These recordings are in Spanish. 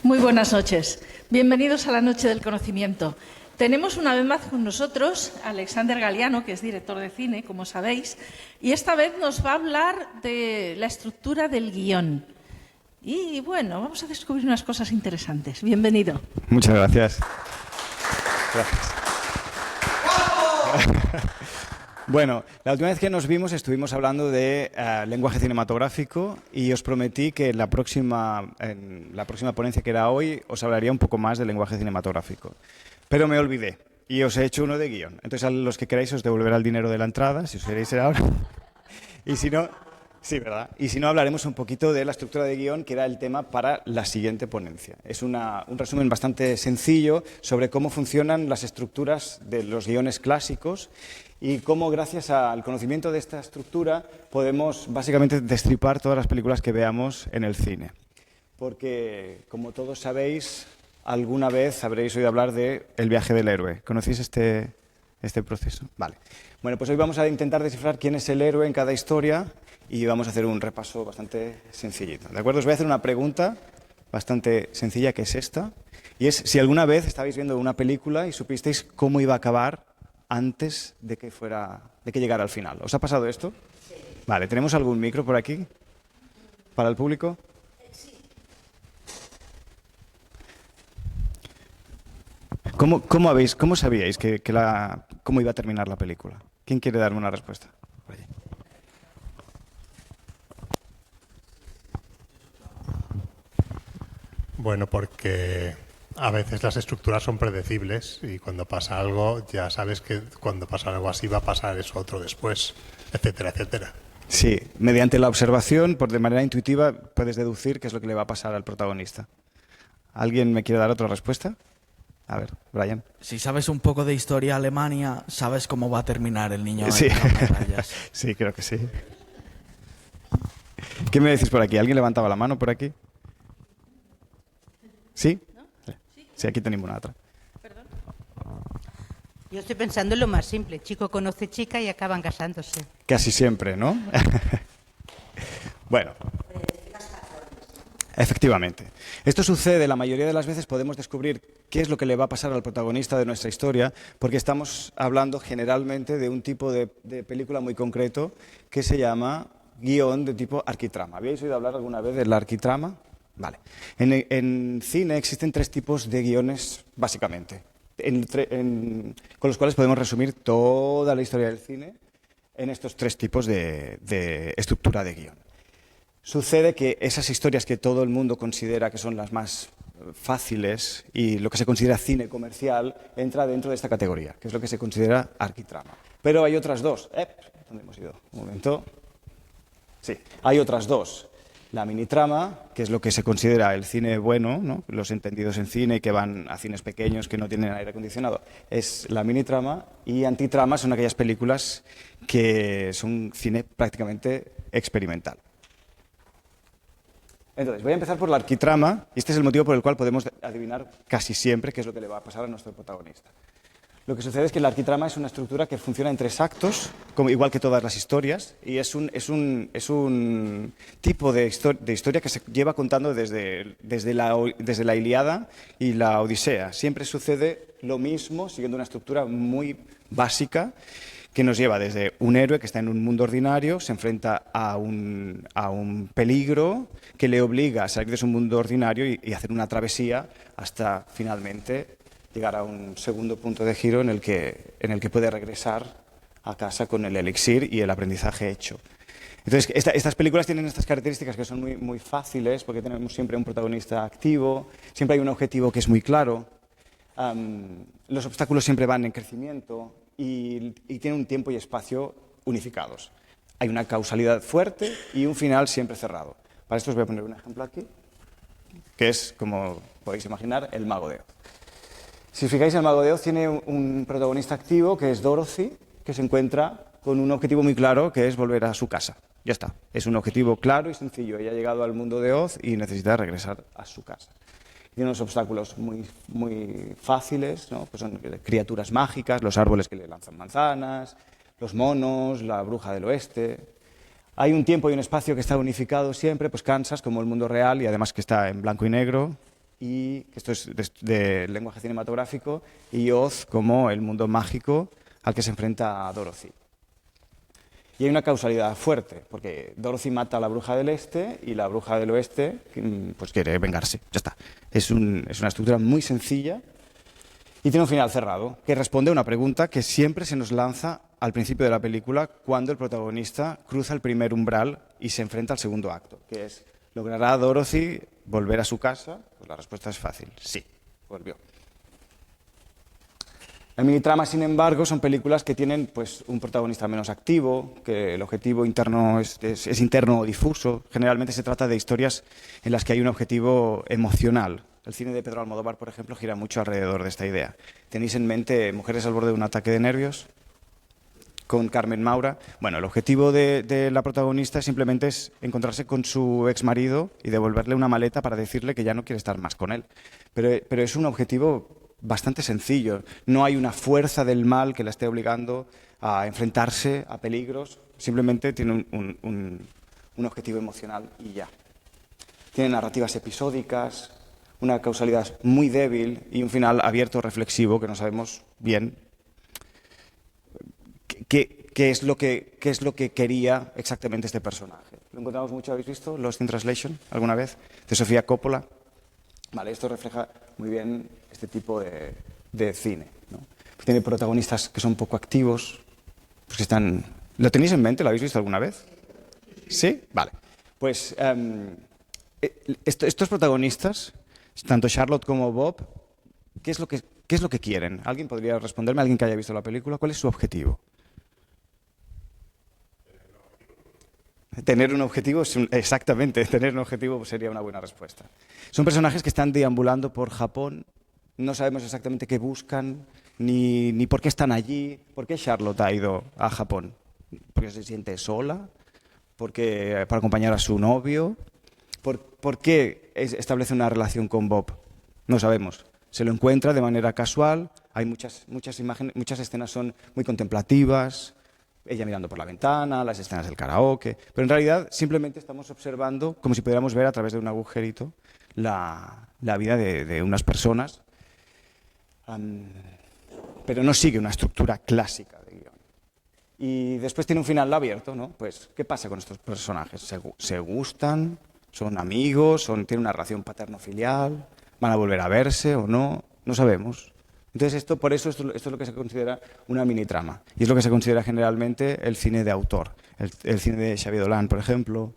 Muy buenas noches. Bienvenidos a la Noche del Conocimiento. Tenemos una vez más con nosotros a Alexander Galiano, que es director de cine, como sabéis, y esta vez nos va a hablar de la estructura del guión. Y bueno, vamos a descubrir unas cosas interesantes. Bienvenido. Muchas gracias. Bueno, la última vez que nos vimos estuvimos hablando de lenguaje cinematográfico y os prometí que en la próxima ponencia, que era hoy, os hablaría un poco más del lenguaje cinematográfico. Pero me olvidé y os he hecho uno de guión. Entonces, a los que queráis os devolverá el dinero de la entrada, si os queréis ahora. Y si no, sí, ¿verdad? Y si no, hablaremos un poquito de la estructura de guión, que era el tema para la siguiente ponencia. Es un resumen bastante sencillo sobre cómo funcionan las estructuras de los guiones clásicos y cómo, gracias al conocimiento de esta estructura, podemos básicamente destripar todas las películas que veamos en el cine. Porque, como todos sabéis, alguna vez habréis oído hablar de El viaje del héroe. ¿Conocéis este proceso? Vale. Bueno, pues hoy vamos a intentar descifrar quién es el héroe en cada historia y vamos a hacer un repaso bastante sencillito. ¿De acuerdo? Os voy a hacer una pregunta bastante sencilla, que es esta. Y es si alguna vez estabais viendo una película y supisteis cómo iba a acabar antes de que llegara al final. ¿Os ha pasado esto? Sí. Vale, ¿tenemos algún micro por aquí? ¿Para el público? Sí. ¿Cómo sabíais cómo iba a terminar la película? ¿Quién quiere darme una respuesta? Por allí. Bueno, porque a veces las estructuras son predecibles y cuando pasa algo ya sabes que cuando pasa algo así va a pasar eso otro después, etcétera, etcétera. Sí, mediante la observación, de manera intuitiva, puedes deducir qué es lo que le va a pasar al protagonista. ¿Alguien me quiere dar otra respuesta? A ver, Brian. Si sabes un poco de historia Alemania, sabes cómo va a terminar el niño. Sí, sí, creo que sí. ¿Qué me decís por aquí? ¿Alguien levantaba la mano por aquí? ¿Sí? ¿No? Sí, aquí tenemos una otra. Perdón. Yo estoy pensando en lo más simple. Chico conoce chica y acaban casándose. Casi siempre, ¿no? Bueno. Efectivamente. Esto sucede, la mayoría de las veces podemos descubrir qué es lo que le va a pasar al protagonista de nuestra historia, porque estamos hablando generalmente de un tipo de película muy concreto que se llama guión de tipo arquitrama. ¿Habéis oído hablar alguna vez del arquitrama? Vale. En cine existen tres tipos de guiones, básicamente, con los cuales podemos resumir toda la historia del cine en estos tres tipos de estructura de guión. Sucede que esas historias que todo el mundo considera que son las más fáciles y lo que se considera cine comercial entra dentro de esta categoría, que es lo que se considera arquitrama. Pero hay otras dos. ¿Dónde hemos ido? Un momento. Sí, hay otras dos. La minitrama, que es lo que se considera el cine bueno, ¿no? Los entendidos en cine que van a cines pequeños que no tienen aire acondicionado, es la minitrama, y antitrama son aquellas películas que son cine prácticamente experimental. Entonces, voy a empezar por la arquitrama, y este es el motivo por el cual podemos adivinar casi siempre qué es lo que le va a pasar a nuestro protagonista. Lo que sucede es que la arquitrama es una estructura que funciona en tres actos, igual que todas las historias, y es un tipo de historia que se lleva contando desde la Ilíada y la Odisea. Siempre sucede lo mismo, siguiendo una estructura muy básica, que nos lleva desde un héroe que está en un mundo ordinario, se enfrenta a un peligro que le obliga a salir de su mundo ordinario y hacer una travesía hasta finalmente llegar a un segundo punto de giro en el que puede regresar a casa con el elixir y el aprendizaje hecho. Entonces, estas películas tienen estas características que son muy, muy fáciles, porque tenemos siempre un protagonista activo, siempre hay un objetivo que es muy claro, los obstáculos siempre van en crecimiento y tienen un tiempo y espacio unificados. Hay una causalidad fuerte y un final siempre cerrado. Para esto os voy a poner un ejemplo aquí, que es, como podéis imaginar, el Mago de Oz. Si os fijáis, el Mago de Oz tiene un protagonista activo, que es Dorothy, que se encuentra con un objetivo muy claro, que es volver a su casa. Ya está. Es un objetivo claro y sencillo. Ella ha llegado al mundo de Oz y necesita regresar a su casa. Tiene unos obstáculos muy, muy fáciles, ¿no? Pues son criaturas mágicas, los árboles que le lanzan manzanas, los monos, la bruja del oeste. Hay un tiempo y un espacio que está unificado siempre, pues Kansas, como el mundo real, y además que está en blanco y negro. y esto es de lenguaje cinematográfico, y Oz como el mundo mágico al que se enfrenta Dorothy. Y hay una causalidad fuerte, porque Dorothy mata a la bruja del este y la bruja del oeste pues quiere vengarse. Ya está. Es una estructura muy sencilla y tiene un final cerrado, que responde a una pregunta que siempre se nos lanza al principio de la película cuando el protagonista cruza el primer umbral y se enfrenta al segundo acto, que es, ¿logrará Dorothy volver a su casa? Pues la respuesta es fácil, sí, volvió. La minitrama, sin embargo, son películas que tienen pues, un protagonista menos activo, que el objetivo interno es interno o difuso. Generalmente se trata de historias en las que hay un objetivo emocional. El cine de Pedro Almodóvar, por ejemplo, gira mucho alrededor de esta idea. ¿Tenéis en mente Mujeres al borde de un ataque de nervios? Con Carmen Maura. Bueno, el objetivo de la protagonista simplemente es encontrarse con su exmarido y devolverle una maleta para decirle que ya no quiere estar más con él. Pero es un objetivo bastante sencillo. No hay una fuerza del mal que la esté obligando a enfrentarse a peligros. Simplemente tiene un objetivo emocional y ya. Tiene narrativas episódicas, una causalidad muy débil y un final abierto, reflexivo, que no sabemos bien qué es lo que quería exactamente este personaje. ¿Lo encontramos mucho? ¿Habéis visto Lost in Translation alguna vez? De Sofía Coppola. Vale, esto refleja muy bien este tipo de cine, ¿no? Pues tiene protagonistas que son poco activos, pues que están... ¿Lo tenéis en mente? ¿Lo habéis visto alguna vez? ¿Sí? Vale. Pues estos protagonistas, tanto Charlotte como Bob, ¿qué es lo que quieren? ¿Alguien podría responderme? ¿Alguien que haya visto la película? ¿Cuál es su objetivo? Tener un objetivo, exactamente, tener un objetivo sería una buena respuesta. Son personajes que están deambulando por Japón, no sabemos exactamente qué buscan, ni por qué están allí. ¿Por qué Charlotte ha ido a Japón? ¿Porque se siente sola? ¿Para acompañar a su novio? ¿Por qué establece una relación con Bob? No sabemos. Se lo encuentra de manera casual, hay muchas imágenes, muchas escenas son muy contemplativas, ella mirando por la ventana, las escenas del karaoke, pero en realidad simplemente estamos observando, como si pudiéramos ver a través de un agujerito, la vida de unas personas, pero no sigue una estructura clásica de guión. Y después tiene un final abierto, ¿no? Pues, ¿qué pasa con estos personajes? ¿Se gustan? ¿Son amigos? ¿Tienen una relación paterno-filial? ¿Van a volver a verse o no? No sabemos. Entonces, por eso esto es lo que se considera una mini-trama. Y es lo que se considera generalmente el cine de autor. El cine de Xavier Dolan, por ejemplo,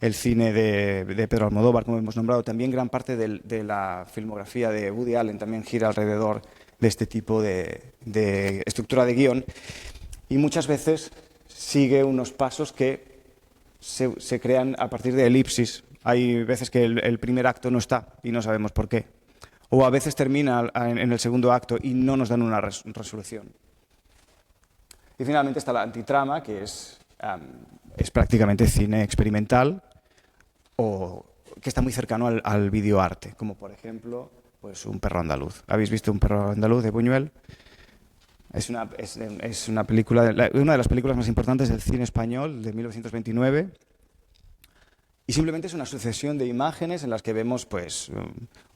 el cine de Pedro Almodóvar, como hemos nombrado. También gran parte de la filmografía de Woody Allen también gira alrededor de este tipo de estructura de guión. Y muchas veces sigue unos pasos que se crean a partir de elipsis. Hay veces que el primer acto no está y no sabemos por qué. O a veces termina en el segundo acto y no nos dan una resolución. Y finalmente está la antitrama, que es prácticamente cine experimental o que está muy cercano al videoarte, como por ejemplo pues Un perro andaluz. ¿Habéis visto Un perro andaluz de Buñuel? Es una película, una de las películas más importantes del cine español de 1929. Y simplemente es una sucesión de imágenes en las que vemos pues,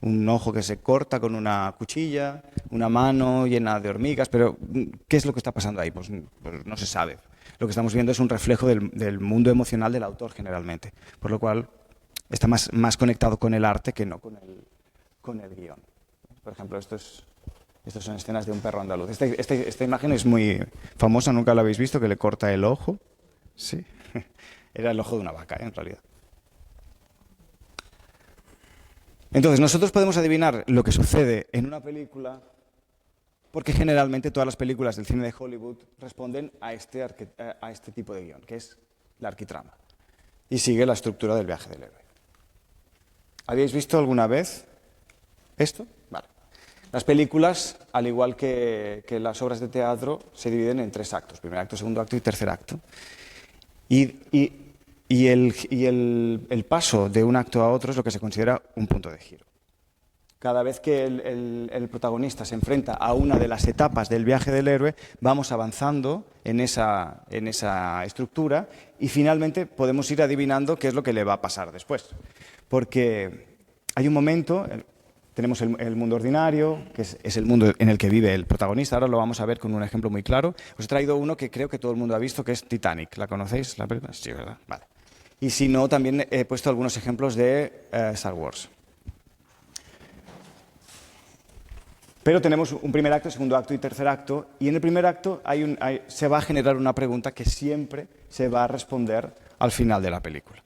un ojo que se corta con una cuchilla, una mano llena de hormigas, pero ¿qué es lo que está pasando ahí? Pues no se sabe. Lo que estamos viendo es un reflejo del mundo emocional del autor generalmente, por lo cual está más conectado con el arte que no con el guión. Por ejemplo, estos son escenas de Un perro andaluz. Esta imagen es muy famosa, nunca la habéis visto, que le corta el ojo. Sí, era el ojo de una vaca, en realidad. Entonces, nosotros podemos adivinar lo que sucede en una película porque generalmente todas las películas del cine de Hollywood responden a este tipo de guión, que es la arquitrama, y sigue la estructura del viaje del héroe. ¿Habéis visto alguna vez esto? Vale. Las películas, al igual que las obras de teatro, se dividen en 3 actos, primer acto, segundo acto y tercer acto. Y el paso de un acto a otro es lo que se considera un punto de giro. Cada vez que el protagonista se enfrenta a una de las etapas del viaje del héroe, vamos avanzando en esa estructura y finalmente podemos ir adivinando qué es lo que le va a pasar después. Porque hay un momento Tenemos el mundo ordinario, que es el mundo en el que vive el protagonista. Ahora lo vamos a ver con un ejemplo muy claro. Os he traído uno que creo que todo el mundo ha visto, que es Titanic. ¿La conocéis, la película? Sí, ¿verdad? Vale. Y si no, también he puesto algunos ejemplos de Star Wars. Pero tenemos un primer acto, segundo acto y tercer acto. Y en el primer acto se va a generar una pregunta que siempre se va a responder al final de la película.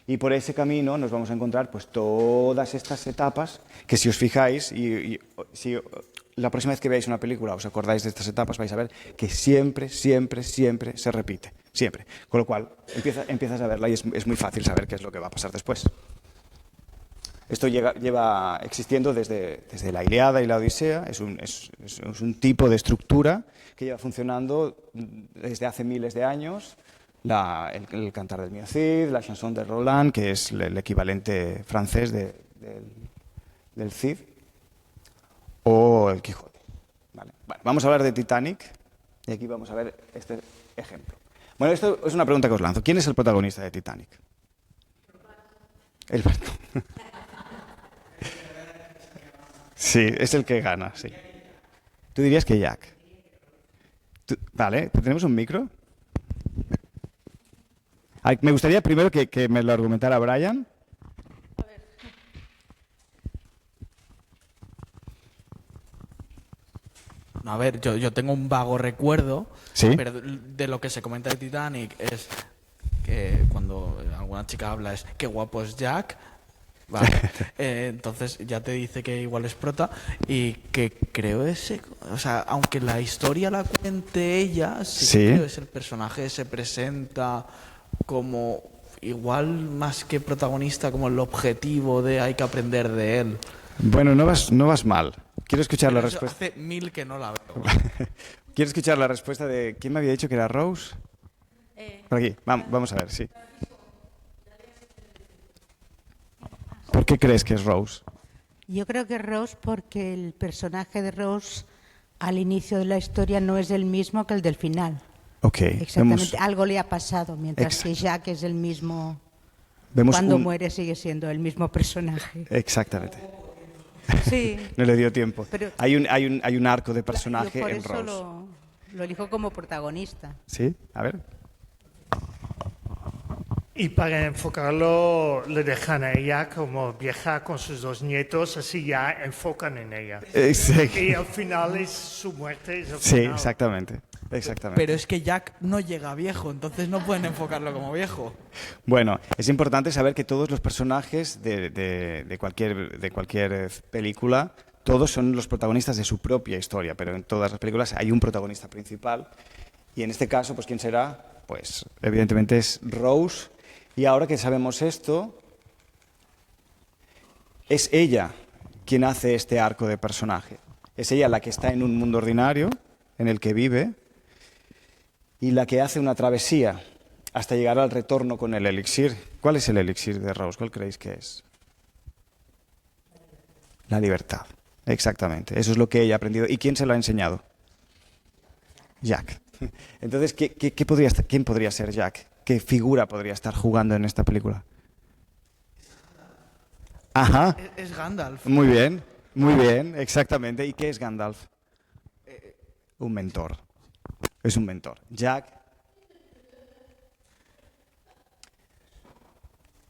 Y por ese camino nos vamos a encontrar pues todas estas etapas que, si os fijáis, y si la próxima vez que veáis una película os acordáis de estas etapas, vais a ver que siempre, siempre, siempre se repite. Siempre. Con lo cual empiezas a verla y es muy fácil saber qué es lo que va a pasar después. Esto lleva existiendo desde la Ilíada y la Odisea. Es un tipo de estructura que lleva funcionando desde hace miles de años. El Cantar del Mio Cid, la Chanson de Roland, que es el equivalente francés del Cid, o el Quijote. Vale. Bueno, vamos a hablar de Titanic y aquí vamos a ver este ejemplo. Bueno, esto es una pregunta que os lanzo. ¿Quién es el protagonista de Titanic? El barco. Sí, es el que gana, sí. ¿Tú dirías que Jack? Vale, ¿tenemos un micro? Me gustaría primero que me lo argumentara Brian. A ver, yo tengo un vago recuerdo, ¿Sí? pero de lo que se comenta de Titanic es que cuando alguna chica habla es qué guapo es Jack, vale. Entonces ya te dice que igual es prota y que creo o sea, aunque la historia la cuente ella, sí que creo es el personaje se presenta como igual más que protagonista, como el objetivo de hay que aprender de él. Bueno, no vas mal. Quiero escuchar Pero la eso respuesta. hace 1000 que no la veo. Quiero escuchar la respuesta de... ¿Quién me había dicho que era Rose? Por aquí, vamos a ver, sí. ¿Por qué crees que es Rose? Yo creo que Rose porque el personaje de Rose al inicio de la historia no es el mismo que el del final. Ok. Exactamente, algo le ha pasado, mientras que Jack es el mismo. Cuando muere sigue siendo el mismo personaje. Exactamente. Sí. No le dio tiempo. Pero hay un arco de personaje yo por en eso Rose. lo elijo como protagonista. ¿Sí? A ver. Y para enfocarlo, le dejan a ella como vieja con sus 2 nietos, así ya enfocan en ella. Y al final es su muerte. Es el Sí, final. exactamente. Pero es que Jack no llega viejo, entonces no pueden enfocarlo como viejo. Bueno, es importante saber que todos los personajes de cualquier película, todos son los protagonistas de su propia historia, pero en todas las películas hay un protagonista principal. Y en este caso, pues ¿quién será? Pues evidentemente es Rose. Y ahora que sabemos esto, es ella quien hace este arco de personaje. Es ella la que está en un mundo ordinario en el que vive y la que hace una travesía hasta llegar al retorno con el elixir. ¿Cuál es el elixir de Rose? ¿Cuál creéis que es? La libertad. Exactamente. Eso es lo que ella ha aprendido. ¿Y quién se lo ha enseñado? Jack. Entonces, ¿quién podría ser Jack? ¿Qué figura podría estar jugando en esta película? Ajá. Es Gandalf. Muy bien, exactamente. ¿Y qué es Gandalf? Un mentor. Es un mentor. Jack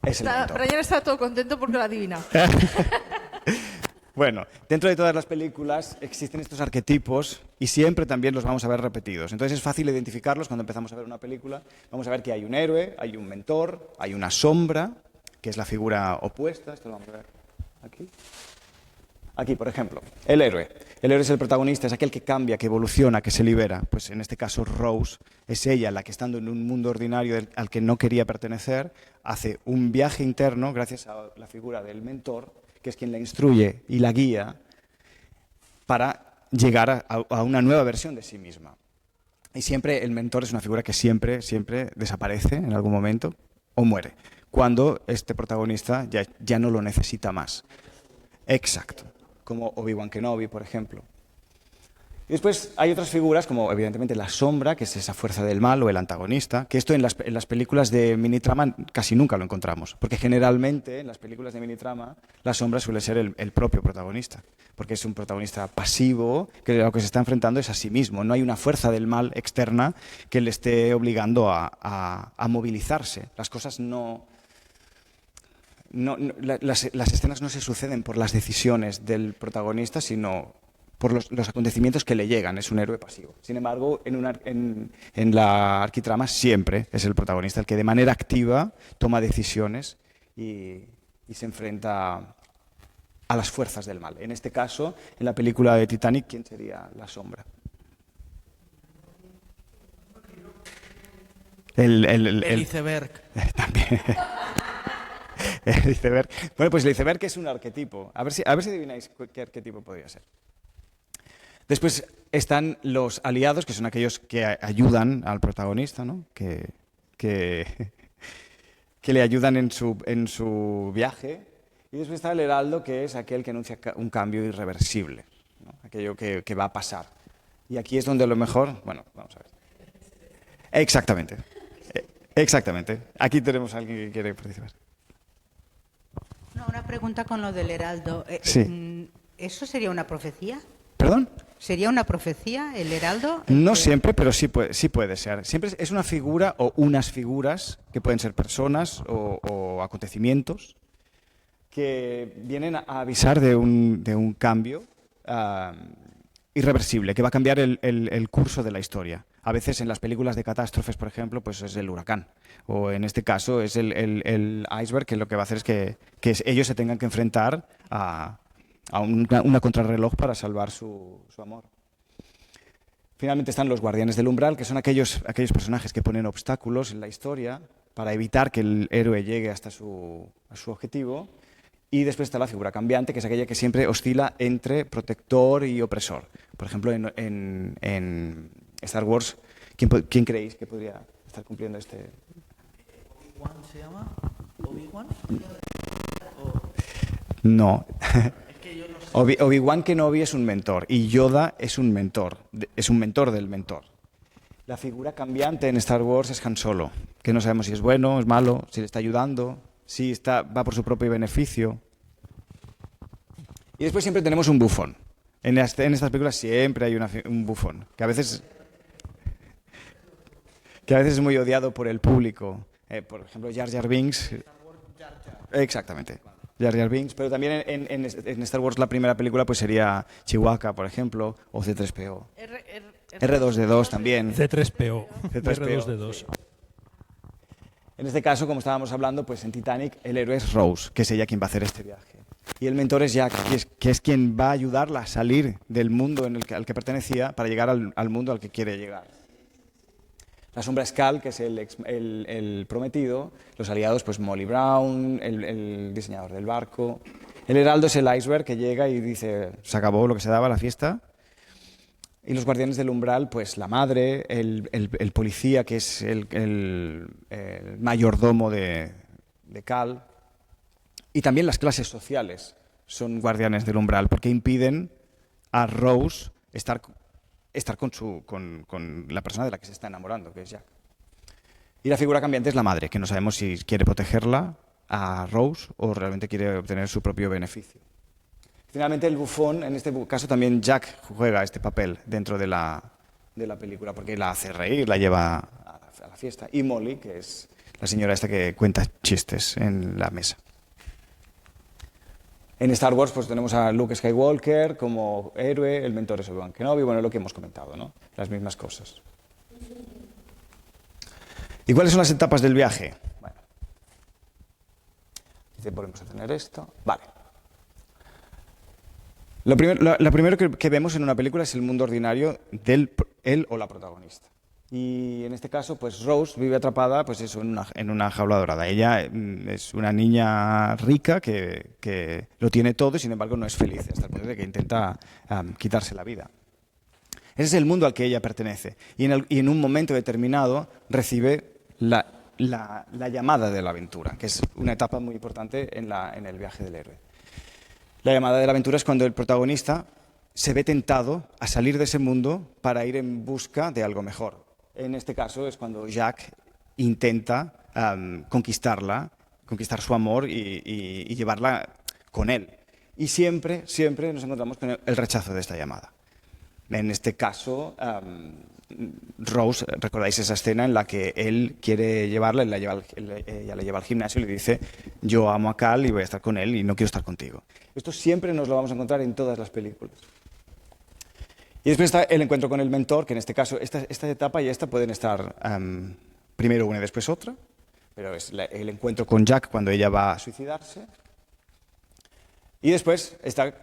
es el mentor. Brian está todo contento porque lo ha adivinado. Bueno, dentro de todas las películas existen estos arquetipos y siempre también los vamos a ver repetidos. Entonces es fácil identificarlos cuando empezamos a ver una película. Vamos a ver que hay un héroe, hay un mentor, hay una sombra, que es la figura opuesta. Esto lo vamos a ver aquí. Aquí, por ejemplo, el héroe. El héroe es el protagonista, es aquel que cambia, que evoluciona, que se libera. Pues en este caso Rose es ella la que, estando en un mundo ordinario al que no quería pertenecer, hace un viaje interno gracias a la figura del mentor, que es quien la instruye y la guía para llegar a una nueva versión de sí misma. Y siempre el mentor es una figura que siempre desaparece en algún momento o muere, cuando este protagonista ya no lo necesita más. Exacto, como Obi-Wan Kenobi, por ejemplo. Y después hay otras figuras, como evidentemente la sombra, que es esa fuerza del mal o el antagonista, que esto en las películas de minitrama casi nunca lo encontramos, porque generalmente en las películas de minitrama la sombra suele ser el propio protagonista, porque es un protagonista pasivo que lo que se está enfrentando es a sí mismo. No hay una fuerza del mal externa que le esté obligando a movilizarse. Las cosas las escenas no se suceden por las decisiones del protagonista, sino por los acontecimientos que le llegan. Es un héroe pasivo. Sin embargo, en la arquitrama siempre es el protagonista el que de manera activa toma decisiones y se enfrenta a las fuerzas del mal. En este caso, en la película de Titanic, ¿quién sería la sombra? El iceberg. También. El iceberg. Bueno, pues el iceberg es un arquetipo. A ver si adivináis qué arquetipo podría ser. Después están los aliados, que son aquellos que ayudan al protagonista, ¿no? que le ayudan en su viaje. Y después está el heraldo, que es aquel que anuncia un cambio irreversible, ¿no? Aquello que va a pasar. Y aquí es donde a lo mejor... Bueno, vamos a ver. Exactamente. Exactamente. Aquí tenemos a alguien que quiere participar. No, una pregunta con lo del heraldo. Sí. ¿Eso sería una profecía? ¿Perdón? ¿Sería una profecía el heraldo? No siempre, pero sí puede ser. Siempre es una figura o unas figuras, que pueden ser personas o acontecimientos, que vienen a avisar de un cambio irreversible, que va a cambiar el curso de la historia. A veces en las películas de catástrofes, por ejemplo, pues es el huracán. O en este caso es el iceberg, que lo que va a hacer es que ellos se tengan que enfrentar a una contrarreloj para salvar su amor. Finalmente están los guardianes del umbral, que son aquellos personajes que ponen obstáculos en la historia para evitar que el héroe llegue hasta su objetivo. Y después está la figura cambiante, que es aquella que siempre oscila entre protector y opresor. Por ejemplo, en Star Wars, ¿quién creéis que podría estar cumpliendo este? ¿Obi-Wan se llama? ¿Obi-Wan? No. Es que yo no sé. Obi-Wan Kenobi es un mentor y Yoda es un mentor del mentor. La figura cambiante en Star Wars es Han Solo, que no sabemos si es bueno, es malo, si le está ayudando, si va por su propio beneficio. Y después siempre tenemos un bufón. En estas películas siempre hay un bufón, que a veces es muy odiado por el público. Por ejemplo, Jar Jar Binks. Exactamente. Jar Jar Binks, pero también en Star Wars la primera película pues sería Chewbacca, por ejemplo, o C-3PO. R2-D2 también. C-3PO. R2-D2. Sí. En este caso, como estábamos hablando, pues en Titanic el héroe es Rose, que es ella quien va a hacer este viaje. Y el mentor es Jack, que es quien va a ayudarla a salir del mundo al que pertenecía para llegar al mundo al que quiere llegar. La sombra es Cal, que es el prometido. Los aliados, pues Molly Brown, el diseñador del barco. El heraldo es el iceberg, que llega y dice, se acabó lo que se daba, la fiesta. Y los guardianes del umbral, pues la madre, el policía, que es el mayordomo de Cal. Y también las clases sociales son guardianes del umbral, porque impiden a Rose estar con la persona de la que se está enamorando, que es Jack. Y la figura cambiante es la madre, que no sabemos si quiere protegerla a Rose o realmente quiere obtener su propio beneficio. Finalmente el bufón, en este caso también Jack juega este papel dentro de la película, porque la hace reír, la lleva a la fiesta. Y Molly, que es la señora esta que cuenta chistes en la mesa. En Star Wars pues tenemos a Luke Skywalker como héroe, el mentor es Obi-Wan Kenobi, bueno, lo que hemos comentado, ¿no? Las mismas cosas. ¿Y cuáles son las etapas del viaje? Bueno, volvemos a tener esto. Vale. Lo primero que vemos en una película es el mundo ordinario del él o la protagonista. Y en este caso, pues Rose vive atrapada, pues eso, en una jaula dorada. Ella es una niña rica que lo tiene todo y sin embargo no es feliz, hasta el punto de que intenta quitarse la vida. Ese es el mundo al que ella pertenece. Y en un momento determinado recibe la llamada de la aventura, que es una etapa muy importante en el viaje del héroe. La llamada de la aventura es cuando el protagonista se ve tentado a salir de ese mundo para ir en busca de algo mejor. En este caso es cuando Jack intenta conquistar su amor y llevarla con él. Y siempre nos encontramos con el rechazo de esta llamada. En este caso, Rose, ¿recordáis esa escena en la que él quiere llevarla, ella le lleva al gimnasio y le dice: yo amo a Cal y voy a estar con él y no quiero estar contigo? Esto siempre nos lo vamos a encontrar en todas las películas. Y después está el encuentro con el mentor, que en este caso, esta etapa y esta pueden estar primero una y después otra, pero es el encuentro con Jack cuando ella va a suicidarse. Y después está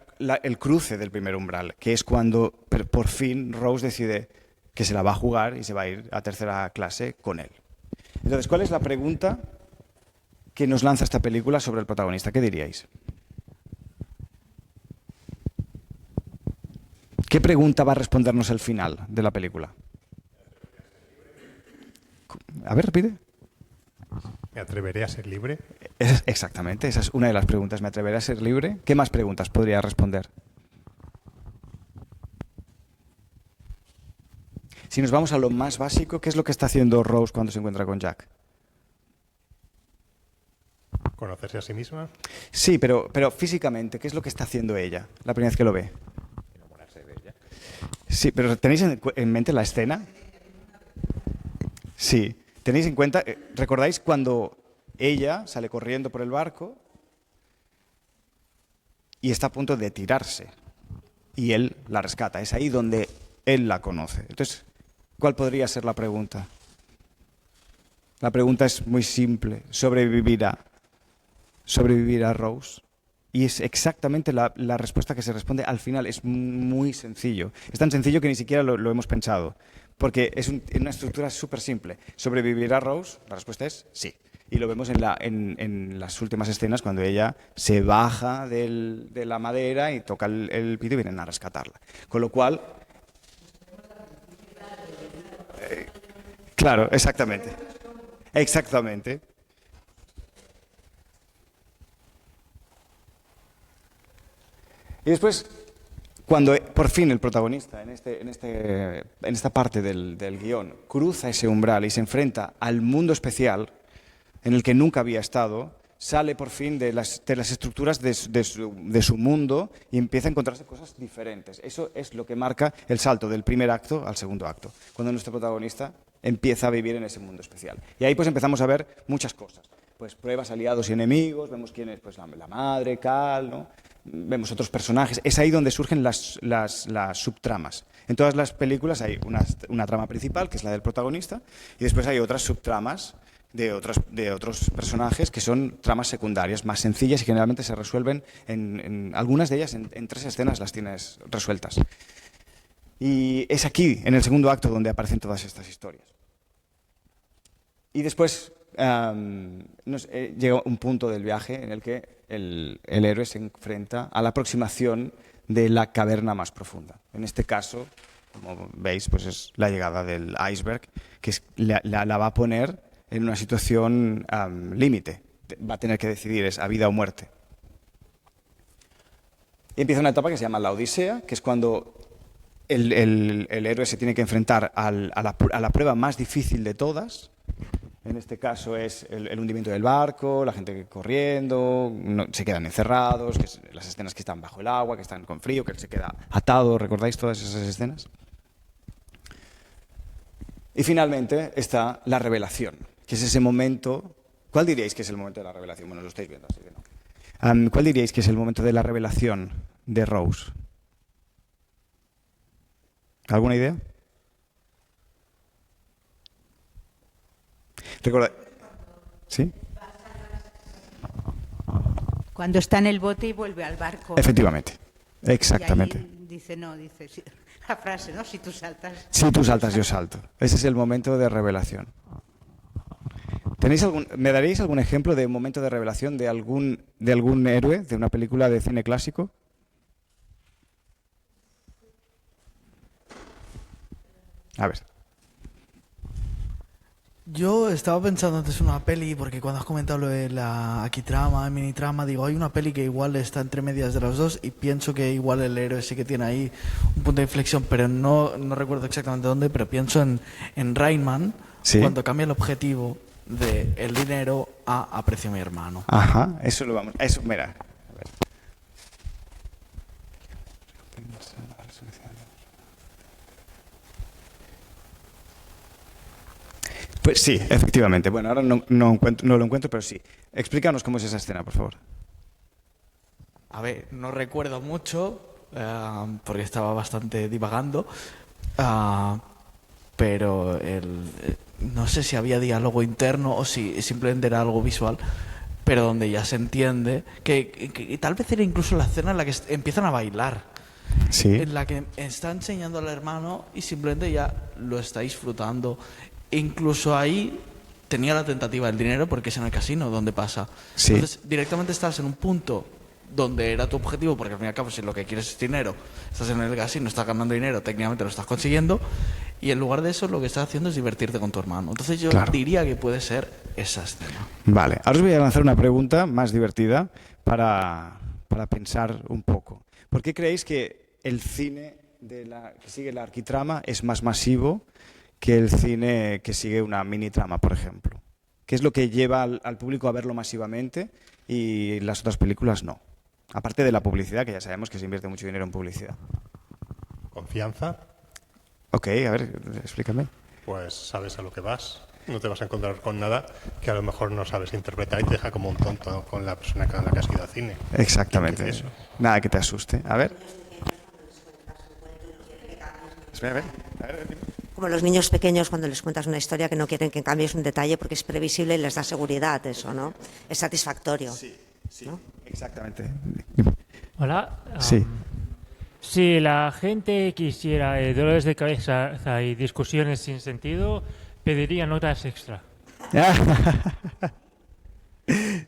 el cruce del primer umbral, que es cuando por fin Rose decide que se la va a jugar y se va a ir a tercera clase con él. Entonces, ¿cuál es la pregunta que nos lanza esta película sobre el protagonista? ¿Qué diríais? ¿Qué pregunta va a respondernos al final de la película? A ver, repite. ¿Me atreveré a ser libre? Exactamente, esa es una de las preguntas. ¿Me atreveré a ser libre? ¿Qué más preguntas podría responder? Si nos vamos a lo más básico, ¿qué es lo que está haciendo Rose cuando se encuentra con Jack? ¿Conocerse a sí misma? Sí, pero físicamente, ¿qué es lo que está haciendo ella la primera vez que lo ve? Enamorarse de ella. Sí, pero ¿tenéis en mente la escena? Sí. ¿Tenéis en cuenta, recordáis cuando ella sale corriendo por el barco y está a punto de tirarse y él la rescata? Es ahí donde él la conoce. Entonces, ¿cuál podría ser la pregunta? La pregunta es muy simple. ¿Sobrevivirá Rose? Y es exactamente la respuesta que se responde al final. Es muy sencillo. Es tan sencillo que ni siquiera lo hemos pensado. Porque es una estructura súper simple. ¿Sobrevivirá Rose? La respuesta es sí. Y lo vemos en las últimas escenas cuando ella se baja de la madera y toca el pito y vienen a rescatarla. Con lo cual... claro, exactamente. Exactamente. Y después, cuando por fin el protagonista, en esta parte del guión, cruza ese umbral y se enfrenta al mundo especial en el que nunca había estado, sale por fin de las estructuras de su mundo y empieza a encontrarse cosas diferentes. Eso es lo que marca el salto del primer acto al segundo acto, cuando nuestro protagonista empieza a vivir en ese mundo especial. Y ahí pues empezamos a ver muchas cosas. Pues pruebas, aliados y enemigos, vemos quién es pues, la madre, Cal, ¿no? Vemos otros personajes. Es ahí donde surgen las subtramas. En todas las películas hay una trama principal, que es la del protagonista, y después hay otras subtramas de otros personajes que son tramas secundarias, más sencillas y generalmente se resuelven en algunas de ellas en 3 escenas las tienes resueltas. Y es aquí, en el segundo acto, donde aparecen todas estas historias. Y después llega un punto del viaje en el que el héroe se enfrenta a la aproximación de la caverna más profunda. En este caso, como veis, pues es la llegada del iceberg, que la va a poner en una situación límite. Va a tener que decidir, es a vida o muerte. Y empieza una etapa que se llama la Odisea, que es cuando el héroe se tiene que enfrentar a la prueba más difícil de todas. En este caso es el hundimiento del barco, la gente corriendo, se quedan encerrados, las escenas que están bajo el agua, que están con frío, que él se queda atado. ¿Recordáis todas esas escenas? Y finalmente está la revelación, que es ese momento. ¿Cuál diríais que es el momento de la revelación? Bueno, lo estáis viendo, así que no. ¿Cuál diríais que es el momento de la revelación de Rose? ¿Alguna idea? Recuerda. ¿Sí? Cuando está en el bote y vuelve al barco. Efectivamente, exactamente. Y ahí dice la frase, ¿no? Si tú saltas. Si tú saltas, yo salto. Ese es el momento de revelación. ¿Me daréis algún ejemplo de un momento de revelación de algún héroe de una película de cine clásico? A ver. Yo estaba pensando antes en una peli, porque cuando has comentado lo de la Akitrama, Minitrama, digo, hay una peli que igual está entre medias de los dos y pienso que igual el héroe sí que tiene ahí un punto de inflexión, pero no recuerdo exactamente dónde, pero pienso en Rain Man, Sí. cuando cambia el objetivo de el dinero a aprecio a mi hermano. Ajá, eso lo vamos... Eso, mira. A ver. Pues sí, efectivamente. Bueno, ahora no lo encuentro, pero sí. Explícanos cómo es esa escena, por favor. A ver, no recuerdo mucho, porque estaba bastante divagando, pero no sé si había diálogo interno o si simplemente era algo visual, pero donde ya se entiende que tal vez era incluso la escena en la que empiezan a bailar, Sí. en la que está enseñando al hermano y simplemente ya lo está disfrutando. Incluso ahí tenía la tentativa del dinero porque es en el casino donde pasa. Sí. Entonces directamente estás en un punto donde era tu objetivo, porque al fin y al cabo si lo que quieres es dinero, estás en el casino, estás ganando dinero, técnicamente lo estás consiguiendo, y en lugar de eso lo que estás haciendo es divertirte con tu hermano. Entonces yo Claro. diría que puede ser esa escena. Vale, ahora os voy a lanzar una pregunta más divertida para pensar un poco. ¿Por qué creéis que el cine que sigue la arquitrama es más masivo que el cine que sigue una mini-trama, por ejemplo? ¿Qué es lo que lleva al público a verlo masivamente y las otras películas no? Aparte de la publicidad, que ya sabemos que se invierte mucho dinero en publicidad. Confianza, Ok, a ver, explícame. pues sabes a lo que vas. No te vas a encontrar con nada que a lo mejor no sabes interpretar y te deja como un tonto con la persona con la que has ido al cine. Exactamente. Eso. Nada que te asuste. A ver. Espera, a ver, dime. Como los niños pequeños cuando les cuentas una historia que no quieren que cambies un detalle porque es previsible y les da seguridad eso, ¿no? Es satisfactorio. Sí, exactamente. Hola. Sí. Si la gente quisiera dolores de cabeza y discusiones sin sentido, pediría notas extra.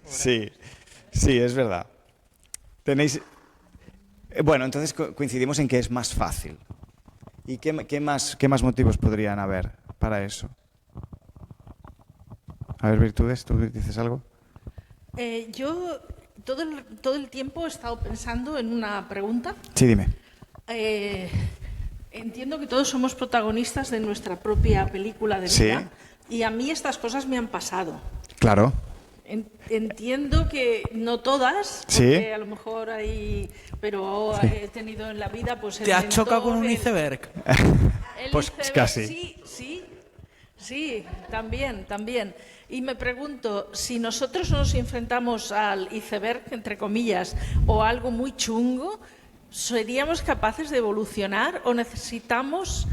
Sí, sí, es verdad. Tenéis. Bueno, entonces coincidimos en que es más fácil. ¿Y qué más motivos podrían haber para eso? A ver, Virtudes, ¿tú dices algo? Yo todo el tiempo he estado pensando en una pregunta. Sí, dime. Entiendo que todos somos protagonistas de nuestra propia película de Sí. vida y a mí estas cosas me han pasado. Claro. Entiendo que no todas, Sí. porque a lo mejor hay, pero he tenido en la vida pues el ¿Te has mentor, chocado con un iceberg? el Pues iceberg, casi. Sí, también. Y me pregunto, si nosotros nos enfrentamos al iceberg, entre comillas, o a algo muy chungo, ¿seríamos capaces de evolucionar o necesitamos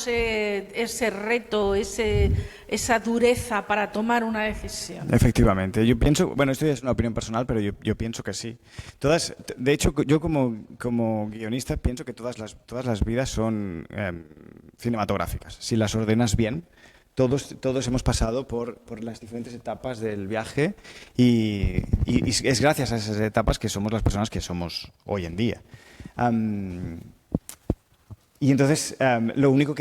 ese reto, esa dureza para tomar una decisión? Efectivamente. Yo pienso, bueno, esto ya es una opinión personal, pero yo pienso que sí. De hecho, yo como guionista pienso que todas las vidas son cinematográficas. Si las ordenas bien, todos hemos pasado por las diferentes etapas del viaje y es gracias a esas etapas que somos las personas que somos hoy en día. Y entonces lo único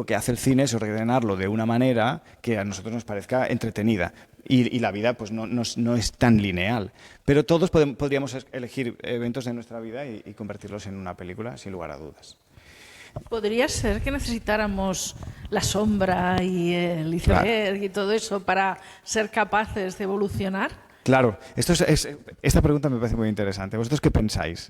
que hace el cine es ordenarlo de una manera que a nosotros nos parezca entretenida. Y la vida pues no es tan lineal. Pero todos podríamos elegir eventos de nuestra vida y convertirlos en una película, sin lugar a dudas. ¿Podría ser que necesitáramos la sombra y el iceberg y todo eso para ser capaces de evolucionar? Claro, esta pregunta me parece muy interesante. ¿Vosotros qué pensáis?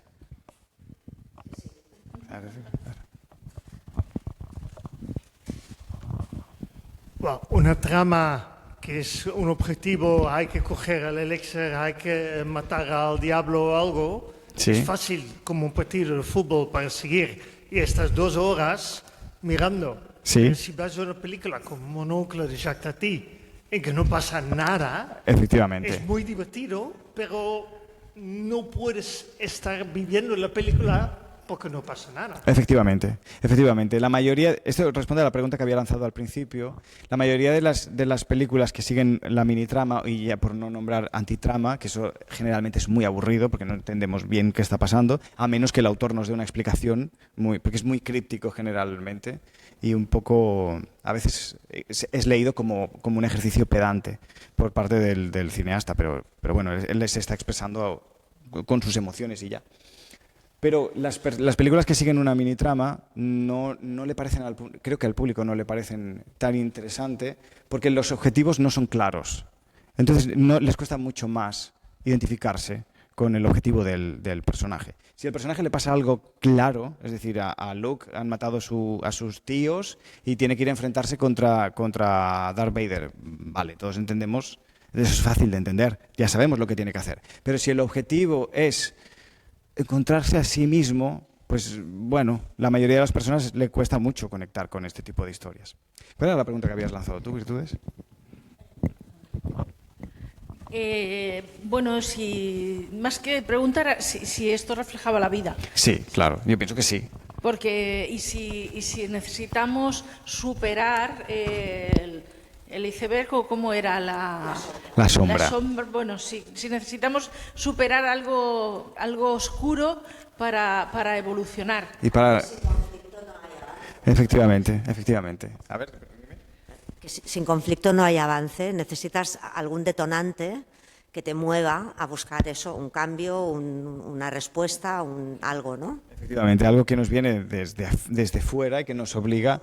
Bueno, una trama que es un objetivo, hay que coger el elixir, hay que matar al diablo o algo, Sí. es fácil como un partido de fútbol para seguir. Y estas 2 horas mirando. Sí. Pero si vas a una película con Monóculo de Jacques Tati en que no pasa nada, Efectivamente. es muy divertido, pero no puedes estar viviendo la película porque no pasa nada. Efectivamente, efectivamente. La mayoría, esto responde a la pregunta que había lanzado al principio, la mayoría de las películas que siguen la minitrama, y ya por no nombrar antitrama, que eso generalmente es muy aburrido porque no entendemos bien qué está pasando, a menos que el autor nos dé una explicación, porque es muy críptico generalmente y un poco, a veces es leído como un ejercicio pedante por parte del cineasta, pero bueno, él se está expresando con sus emociones y ya. Pero las películas que siguen una minitrama no le parecen creo que al público no le parecen tan interesante porque los objetivos no son claros. Entonces no les cuesta mucho más identificarse con el objetivo del personaje. Si al personaje le pasa algo claro, es decir, a Luke han matado a sus tíos y tiene que ir a enfrentarse contra Darth Vader, vale, todos entendemos, eso es fácil de entender, ya sabemos lo que tiene que hacer. Pero si el objetivo es encontrarse a sí mismo, pues bueno, la mayoría de las personas le cuesta mucho conectar con este tipo de historias. ¿Cuál era la pregunta que habías lanzado tú, Virtudes? Bueno, más que preguntar si esto reflejaba la vida. Sí, claro, yo pienso que sí. Porque, y si necesitamos superar el iceberg, o cómo era la sombra. La sombra, bueno, si necesitamos superar algo oscuro para evolucionar. Y para... Efectivamente. A ver. Que sin conflicto no hay avance, necesitas algún detonante que te mueva a buscar eso, un cambio, una respuesta, algo, ¿no? Efectivamente, algo que nos viene desde fuera y que nos obliga,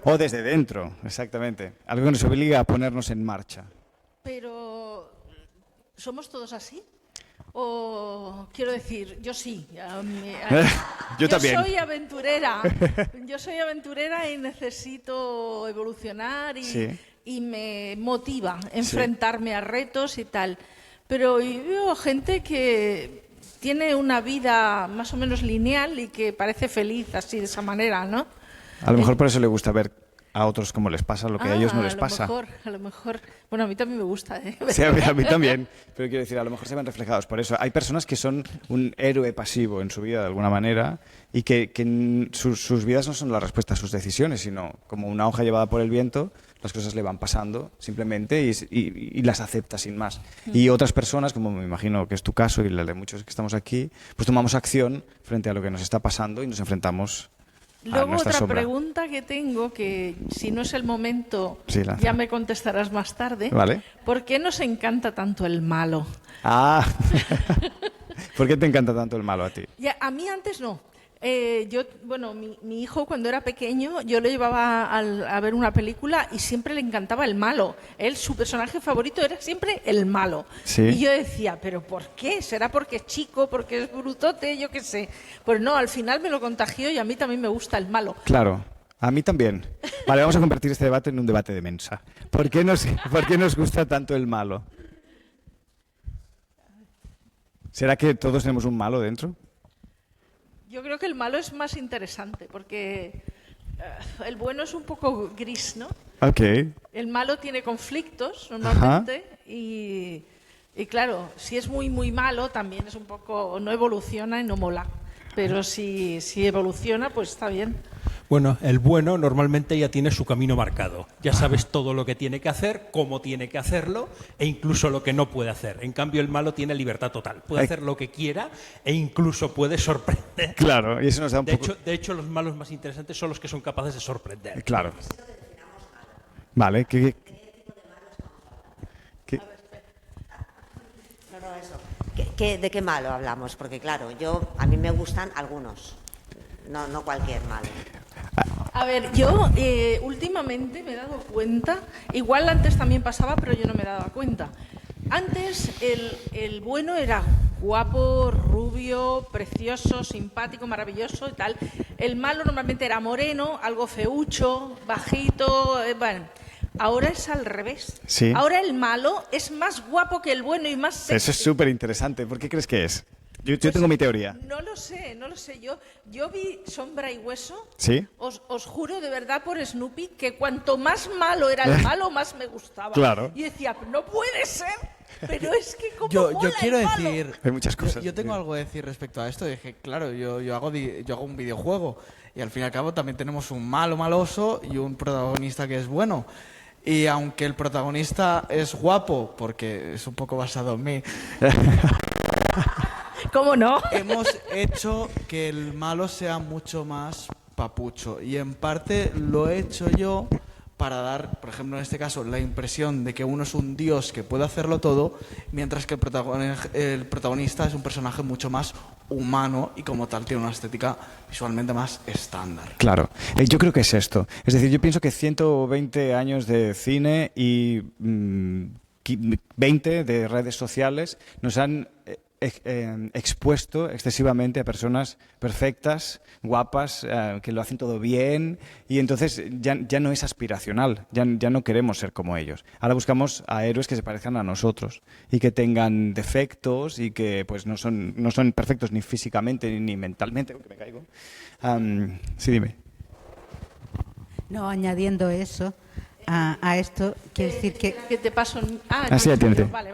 o desde dentro, exactamente, algo que nos obliga a ponernos en marcha. Pero, ¿somos todos así? O, quiero decir, yo sí. Yo también. Yo soy aventurera y necesito evolucionar y me motiva enfrentarme a retos y tal. Pero veo gente que tiene una vida más o menos lineal y que parece feliz así, de esa manera, ¿no? A lo mejor por eso le gusta ver a otros cómo les pasa lo que a ellos no les pasa. A lo mejor. Bueno, a mí también me gusta, ¿eh? Sí, a mí también. Pero quiero decir, a lo mejor se ven reflejados por eso. Hay personas que son un héroe pasivo en su vida de alguna manera y que sus vidas no son la respuesta a sus decisiones, sino como una hoja llevada por el viento, las cosas le van pasando simplemente y las acepta sin más. Y otras personas, como me imagino que es tu caso y la de muchos que estamos aquí, pues tomamos acción frente a lo que nos está pasando y nos enfrentamos. Luego otra pregunta que tengo, que si no es el momento, ya me contestarás más tarde. Vale. ¿Por qué nos encanta tanto el malo? ¿Por qué te encanta tanto el malo a ti? A mí antes no. Mi hijo cuando era pequeño, yo lo llevaba a ver una película y siempre le encantaba el malo. Su personaje favorito era siempre el malo. ¿Sí? Y yo decía, ¿pero por qué? ¿Será porque es chico, porque es brutote? Yo qué sé. Pues no, al final me lo contagió y a mí también me gusta el malo. Claro, a mí también. Vale, vamos a convertir este debate en un debate de mensa. ¿Por qué nos gusta tanto el malo? ¿Será que todos tenemos un malo dentro? Yo creo que el malo es más interesante, porque el bueno es un poco gris, ¿no? Okay. El malo tiene conflictos, normalmente, y claro, si es muy, muy malo, también es un poco, no evoluciona y no mola. Pero si evoluciona, pues está bien. Bueno, el bueno normalmente ya tiene su camino marcado. Ya sabes todo lo que tiene que hacer, cómo tiene que hacerlo e incluso lo que no puede hacer. En cambio, el malo tiene libertad total. Puede hacer lo que quiera e incluso puede sorprender. Claro, y eso nos da un poco... De hecho, los malos más interesantes son los que son capaces de sorprender. Claro. Vale, ¿qué? ¿De qué malo hablamos? Porque claro, a mí me gustan algunos, no cualquier malo. A ver, yo últimamente me he dado cuenta, igual antes también pasaba, pero yo no me daba cuenta. Antes el bueno era guapo, rubio, precioso, simpático, maravilloso y tal. El malo normalmente era moreno, algo feucho, bajito, bueno. Ahora es al revés. ¿Sí? Ahora el malo es más guapo que el bueno y más sexy. Eso es súper interesante. ¿Por qué crees que es? Yo tengo mi teoría. No lo sé. Yo vi Sombra y Hueso. ¿Sí? Os juro de verdad por Snoopy que cuanto más malo era el malo, más me gustaba. Claro. Y decía, no puede ser Pero es que como Yo mola quiero el malo. decir... Hay muchas cosas. Yo tengo algo que decir respecto a esto. Dije, claro, yo hago un videojuego y al fin y al cabo también tenemos un malo maloso y un protagonista que es bueno. Y aunque el protagonista es guapo, porque es un poco basado en mí, ¿Cómo no? hemos hecho que el malo sea mucho más papucho. Y en parte lo he hecho yo para dar, por ejemplo, en este caso, la impresión de que uno es un dios que puede hacerlo todo, mientras que el protagonista es un personaje mucho más humano y como tal tiene una estética visualmente más estándar. Claro, yo creo que es esto. Es decir, yo pienso que 120 años de cine y 20 de redes sociales nos han expuesto excesivamente a personas perfectas, guapas, que lo hacen todo bien, y entonces ya no es aspiracional, ya no queremos ser como ellos. Ahora buscamos a héroes que se parezcan a nosotros y que tengan defectos y que pues no son perfectos ni físicamente ni mentalmente, aunque me caigo. Sí, dime. No, añadiendo eso a esto, quiero decir que ¿Qué te paso? Sí, atiende. Vale.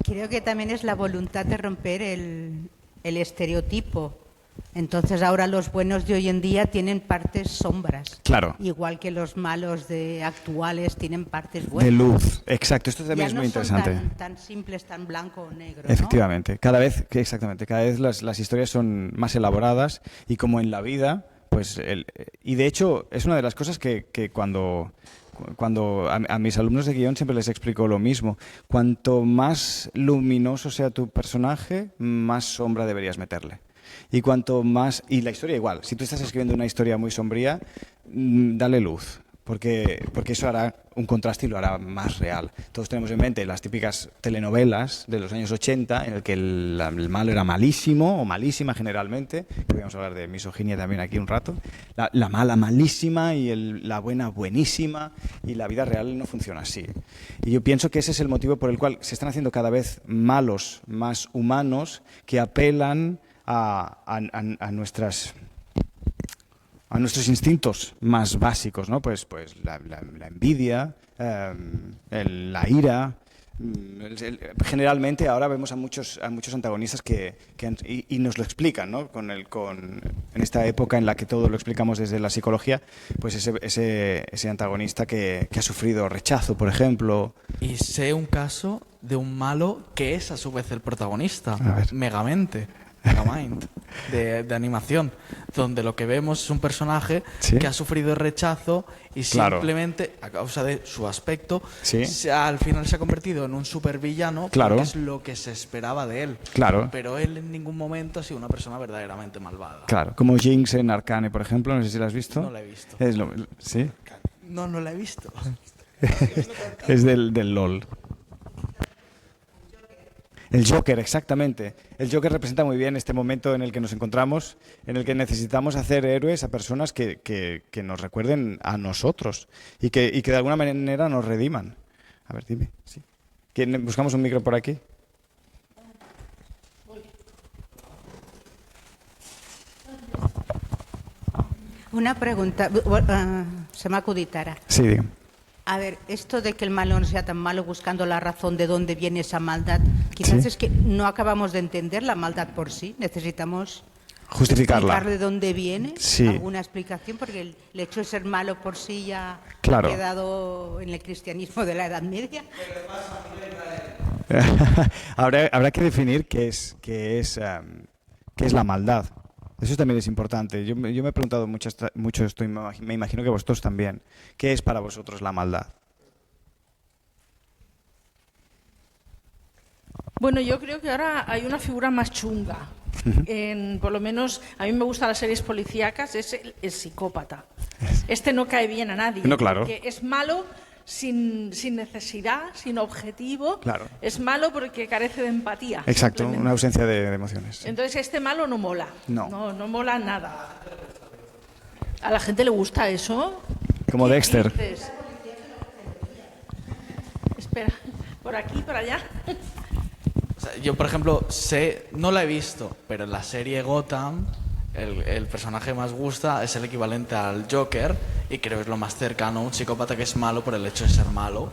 creo que también es la voluntad de romper el estereotipo. Entonces ahora los buenos de hoy en día tienen partes sombras. Claro. Igual que los malos de actuales tienen partes buenas. De luz, exacto. Esto también Ya es no muy interesante. son tan simples, tan blanco o negro, ¿no? Efectivamente, cada vez las historias son más elaboradas y como en la vida, pues y de hecho es una de las cosas que cuando a mis alumnos de guión siempre les explico lo mismo. Cuanto más luminoso sea tu personaje, más sombra deberías meterle. Y cuanto más... Y la historia igual. Si tú estás escribiendo una historia muy sombría, dale luz. Porque eso hará un contraste y lo hará más real. Todos tenemos en mente las típicas telenovelas de los años 80 en el que el malo era malísimo o malísima generalmente. Podríamos hablar de misoginia también aquí un rato. La mala malísima y la buena buenísima, y la vida real no funciona así. Y yo pienso que ese es el motivo por el cual se están haciendo cada vez malos más humanos, que apelan a nuestros instintos más básicos, ¿no? Pues la envidia, la ira. Generalmente ahora vemos a muchos antagonistas y nos lo explican, ¿no? En esta época en la que todo lo explicamos desde la psicología, pues ese antagonista que ha sufrido rechazo, por ejemplo. Y sé un caso de un malo que es a su vez el protagonista, A ver. Megamind, de animación, donde lo que vemos es un personaje ¿Sí? que ha sufrido rechazo y Claro. simplemente a causa de su aspecto ¿Sí? al final se ha convertido en un supervillano, Claro. porque es lo que se esperaba de él. Claro. Pero él en ningún momento ha sido una persona verdaderamente malvada. Claro, como Jinx en Arcane, por ejemplo, no sé si la has visto. No la he visto. ¿Sí? No la he visto. Es del LOL. El Joker, exactamente. El Joker representa muy bien este momento en el que nos encontramos, en el que necesitamos hacer héroes a personas que nos recuerden a nosotros y que de alguna manera nos rediman. A ver, dime. ¿Sí? ¿Buscamos un micro por aquí? Una pregunta, se m'ha acudit ara. Sí, dígame. A ver, esto de que el malo no sea tan malo, buscando la razón de dónde viene esa maldad, quizás Sí. es que no acabamos de entender la maldad por sí. Necesitamos Justificarla. explicar de dónde viene, Sí. alguna explicación, porque el hecho de ser malo por sí ya Claro. ha quedado en el cristianismo de la Edad Media. Habrá que definir qué es la maldad. Eso también es importante. Yo me he preguntado mucho esto y me imagino que vosotros también. ¿Qué es para vosotros la maldad? Bueno, yo creo que ahora hay una figura más chunga. Por lo menos a mí me gustan las series policíacas, es el psicópata. Este no cae bien a nadie. No, claro. Porque es malo sin necesidad, sin objetivo. Claro. Es malo porque carece de empatía. Exacto, simplemente. una ausencia de emociones. Entonces este malo no mola. No. No mola nada. ¿A la gente le gusta eso? Como ¿Qué Dexter. dices? Espera, por aquí, por allá. O sea, yo, por ejemplo, no la he visto, pero en la serie Gotham, el personaje que más gusta es el equivalente al Joker, y creo que es lo más cercano a un psicópata que es malo por el hecho de ser malo.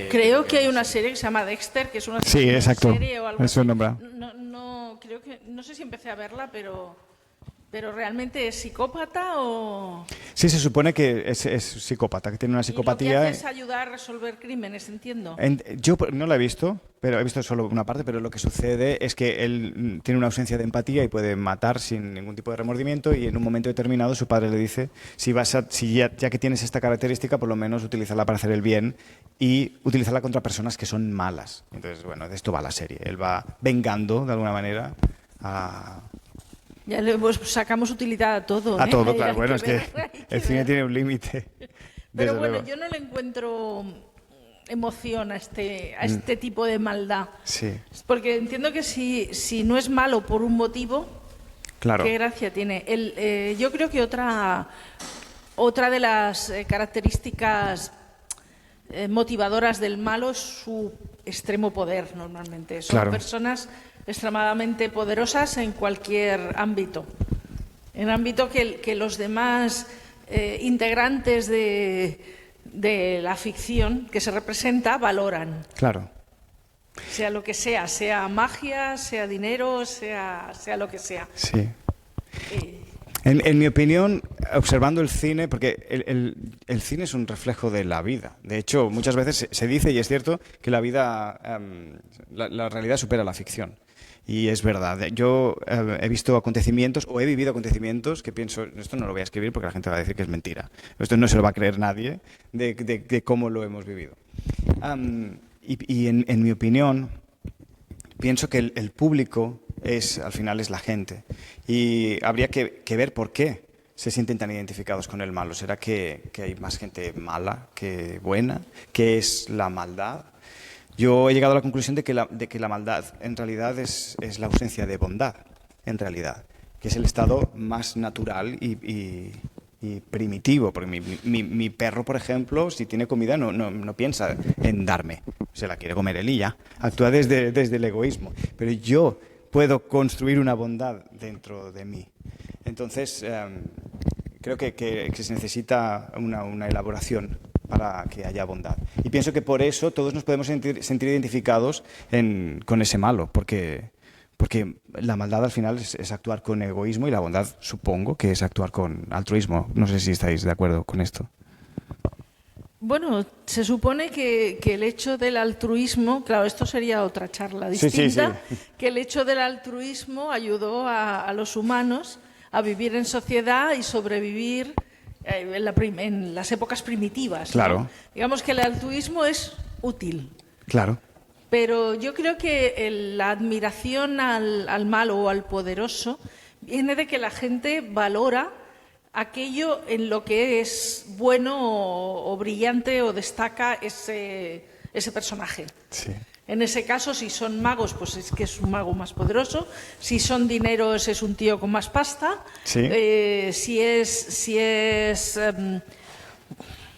Creo que hay una serie que se llama Dexter, que es una Sí, exacto. serie o algo Eso así. nombra. No sé si empecé a verla, pero realmente es psicópata o... Sí, se supone que es psicópata, que tiene una Y lo que psicopatía. hace es ayudar a resolver crímenes, entiendo. Yo no la he visto, pero he visto solo una parte, pero lo que sucede es que él tiene una ausencia de empatía y puede matar sin ningún tipo de remordimiento, y en un momento determinado su padre le dice, si ya que tienes esta característica, por lo menos utilízala para hacer el bien y utilízala contra personas que son malas. Entonces, bueno, de esto va la serie. Él va vengando, de alguna manera, a... Ya le sacamos utilidad a todo. A todo, Hay claro. Bueno, es que ver, hay el cine ver. tiene un límite. Pero desde bueno, luego. yo no le encuentro emoción a este tipo de maldad. Sí, Porque entiendo que si no es malo por un motivo, claro. ¿qué gracia tiene? Yo creo que otra de las características motivadoras del malo es su extremo poder, normalmente. Son Claro. personas extremadamente poderosas en cualquier ámbito. En ámbito que los demás integrantes de la ficción que se representa valoran. Claro. Sea lo que sea magia, sea dinero, sea lo que sea. Sí. Eh, En mi opinión, observando el cine, porque el cine es un reflejo de la vida. De hecho, muchas veces se dice, y es cierto, que la vida, la realidad supera la ficción. Y es verdad. Yo he visto acontecimientos, o he vivido acontecimientos, que pienso, esto no lo voy a escribir porque la gente va a decir que es mentira. Esto no se lo va a creer nadie de cómo lo hemos vivido. Y en mi opinión, pienso que el público al final es la gente, y habría que ver por qué se sienten tan identificados con el malo. ¿Será que hay más gente mala que buena? ¿Qué es la maldad? Yo he llegado a la conclusión de que la maldad en realidad es la ausencia de bondad, en realidad, que es el estado más natural y primitivo. Porque mi perro, por ejemplo, si tiene comida no piensa en darme, se la quiere comer él y ya. Actúa desde el egoísmo. Pero yo puedo construir una bondad dentro de mí. Entonces, creo que se necesita una elaboración para que haya bondad. Y pienso que por eso todos nos podemos sentir identificados con ese malo, porque la maldad al final es actuar con egoísmo, y la bondad supongo que es actuar con altruismo. No sé si estáis de acuerdo con esto. Bueno, se supone que el hecho del altruismo, claro, esto sería otra charla distinta, sí. que el hecho del altruismo ayudó a los humanos a vivir en sociedad y sobrevivir en las épocas primitivas. Claro. ¿no? Digamos que el altruismo es útil. Claro. Pero yo creo que la admiración al malo o al poderoso viene de que la gente valora aquello en lo que es bueno o brillante o destaca ese personaje. Sí. En ese caso, si son magos, pues es que es un mago más poderoso. Si son dineros, es un tío con más pasta. Sí. Si es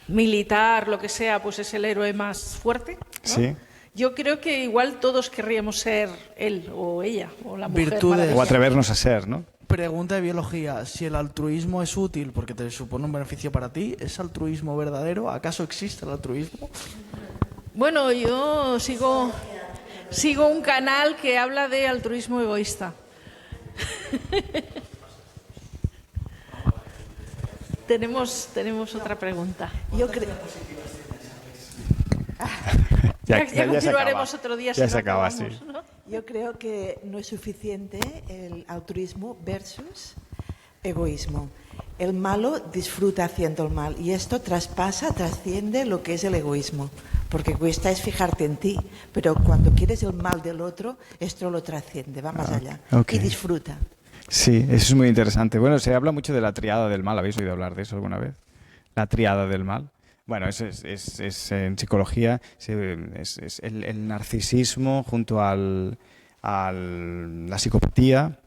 militar, lo que sea, pues es el héroe más fuerte, ¿no? Sí. Yo creo que igual todos querríamos ser él o ella o la mujer Virtudes. maravillosa. O atrevernos a ser, ¿no? Pregunta de biología. Si el altruismo es útil porque te supone un beneficio para ti, ¿es altruismo verdadero? ¿Acaso existe el altruismo? Bueno, yo sigo un canal que habla de altruismo egoísta. Tenemos otra pregunta. Yo creo. Ya se continuaremos acaba. otro día Ya si se no acaba, acabamos, sí. ¿no? Yo creo que no es suficiente el altruismo versus egoísmo. El malo disfruta haciendo el mal y esto trasciende lo que es el egoísmo, porque egoísta es fijarte en ti, pero cuando quieres el mal del otro, esto lo trasciende, va más allá ok. y disfruta. Sí, eso es muy interesante. Bueno, se habla mucho de la triada del mal. ¿Habéis oído hablar de eso alguna vez? La triada del mal. Bueno, eso es en psicología, es el narcisismo junto a la psicopatía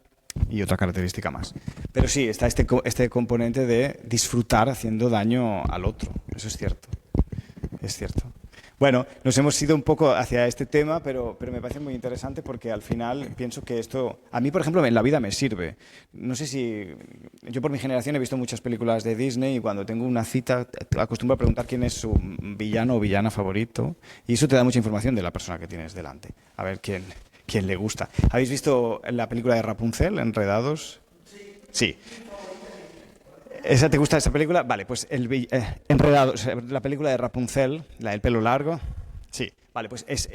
y otra característica más. Pero sí, está este componente de disfrutar haciendo daño al otro. Eso es cierto. Es cierto. Bueno, nos hemos ido un poco hacia este tema, pero me parece muy interesante porque al final pienso que esto, a mí por ejemplo en la vida me sirve. No sé si, yo por mi generación he visto muchas películas de Disney y cuando tengo una cita acostumbro a preguntar quién es su villano o villana favorito y eso te da mucha información de la persona que tienes delante, a ver quién le gusta. ¿Habéis visto la película de Rapunzel, Enredados? Sí. ¿Esa te gusta esa película? Vale, pues Enredados, la película de Rapunzel, la del pelo largo. Sí, vale, pues es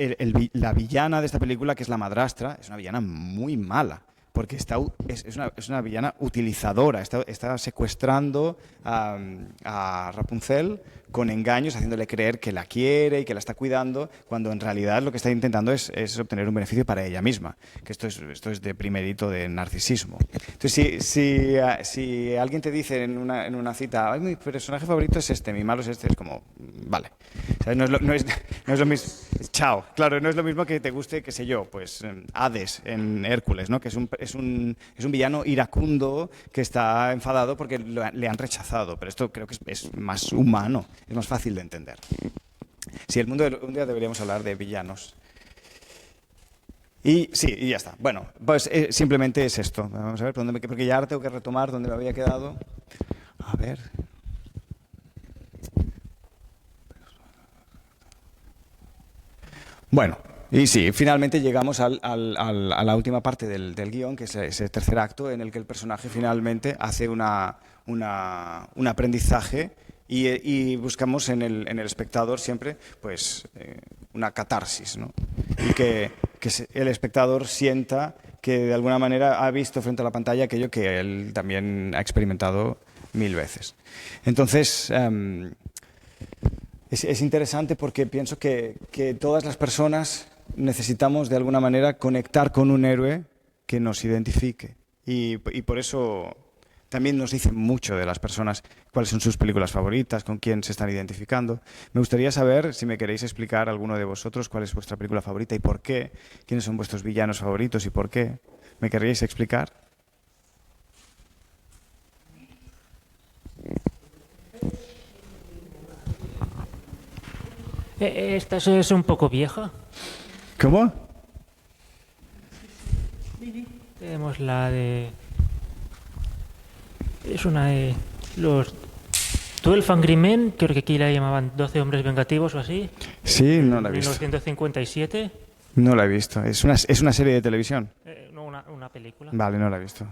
la villana de esta película, que es la madrastra, es una villana muy mala, porque es una villana utilizadora, está secuestrando a Rapunzel con engaños, haciéndole creer que la quiere y que la está cuidando, cuando en realidad lo que está intentando es obtener un beneficio para ella misma, que esto es de primerito de narcisismo. Entonces, si alguien te dice en una cita, mi personaje favorito es este, mi malo es este, es como, vale, ¿sabes? No es lo mismo, chao, claro, no es lo mismo que te guste, qué sé yo, pues Hades en Hércules, ¿no? Que es un villano iracundo que está enfadado porque le han rechazado, pero esto creo que es más humano. Es más fácil de entender. Sí, un día deberíamos hablar de villanos. Y sí, y ya está. Bueno, pues simplemente es esto. Vamos a ver, porque ya ahora tengo que retomar donde me había quedado. A ver. Bueno, y sí, finalmente llegamos a la última parte del guión, que es ese tercer acto en el que el personaje finalmente hace un aprendizaje. Y buscamos en el espectador siempre pues una catarsis, ¿no? Y que el espectador sienta que de alguna manera ha visto frente a la pantalla aquello que él también ha experimentado 1000 veces. Entonces, es interesante porque pienso que todas las personas necesitamos de alguna manera conectar con un héroe que nos identifique. Y por eso también nos dicen mucho de las personas cuáles son sus películas favoritas, con quién se están identificando. Me gustaría saber, si me queréis explicar alguno de vosotros, cuál es vuestra película favorita y por qué, quiénes son vuestros villanos favoritos y por qué. ¿Me querríais explicar? Esta es un poco vieja. ¿Cómo? Tenemos la de... Es una de los 12 Angry Men, creo que aquí la llamaban 12 hombres vengativos o así. Sí, no la he visto. 1957. No la he visto. ¿Es una serie de televisión? No, una película. Vale, no la he visto.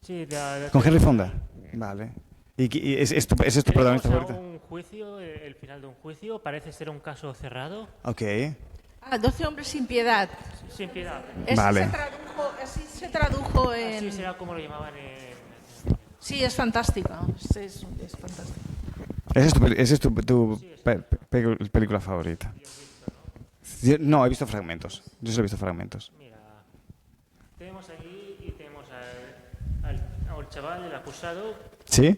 Sí, ¿Con Henry Fonda? Vale. ¿Y es tu protagonista favorito? Un juicio, el final de un juicio, parece ser un caso cerrado. Ok. 12 hombres sin piedad. Sin piedad. Vale. Así se tradujo en... Así será como lo llamaban en... Sí, es fantástico. Es fantástico. ¿Esa es tu película favorita? No, he visto fragmentos. Yo solo he visto fragmentos. Mira, tenemos aquí y tenemos al chaval, el acusado. ¿Sí?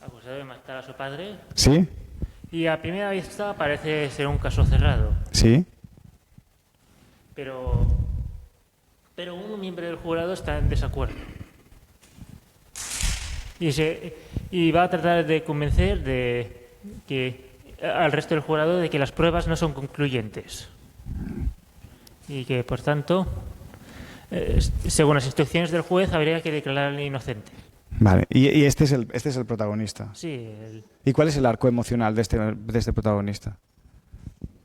Acusado de matar a su padre. ¿Sí? Y a primera vista parece ser un caso cerrado. ¿Sí? Pero un miembro del jurado está en desacuerdo. Y va a tratar de convencer al resto del jurado de que las pruebas no son concluyentes. Y que, por tanto, según las instrucciones del juez, habría que declararle inocente. Vale, y este es el protagonista. Sí. ¿Y cuál es el arco emocional de este protagonista?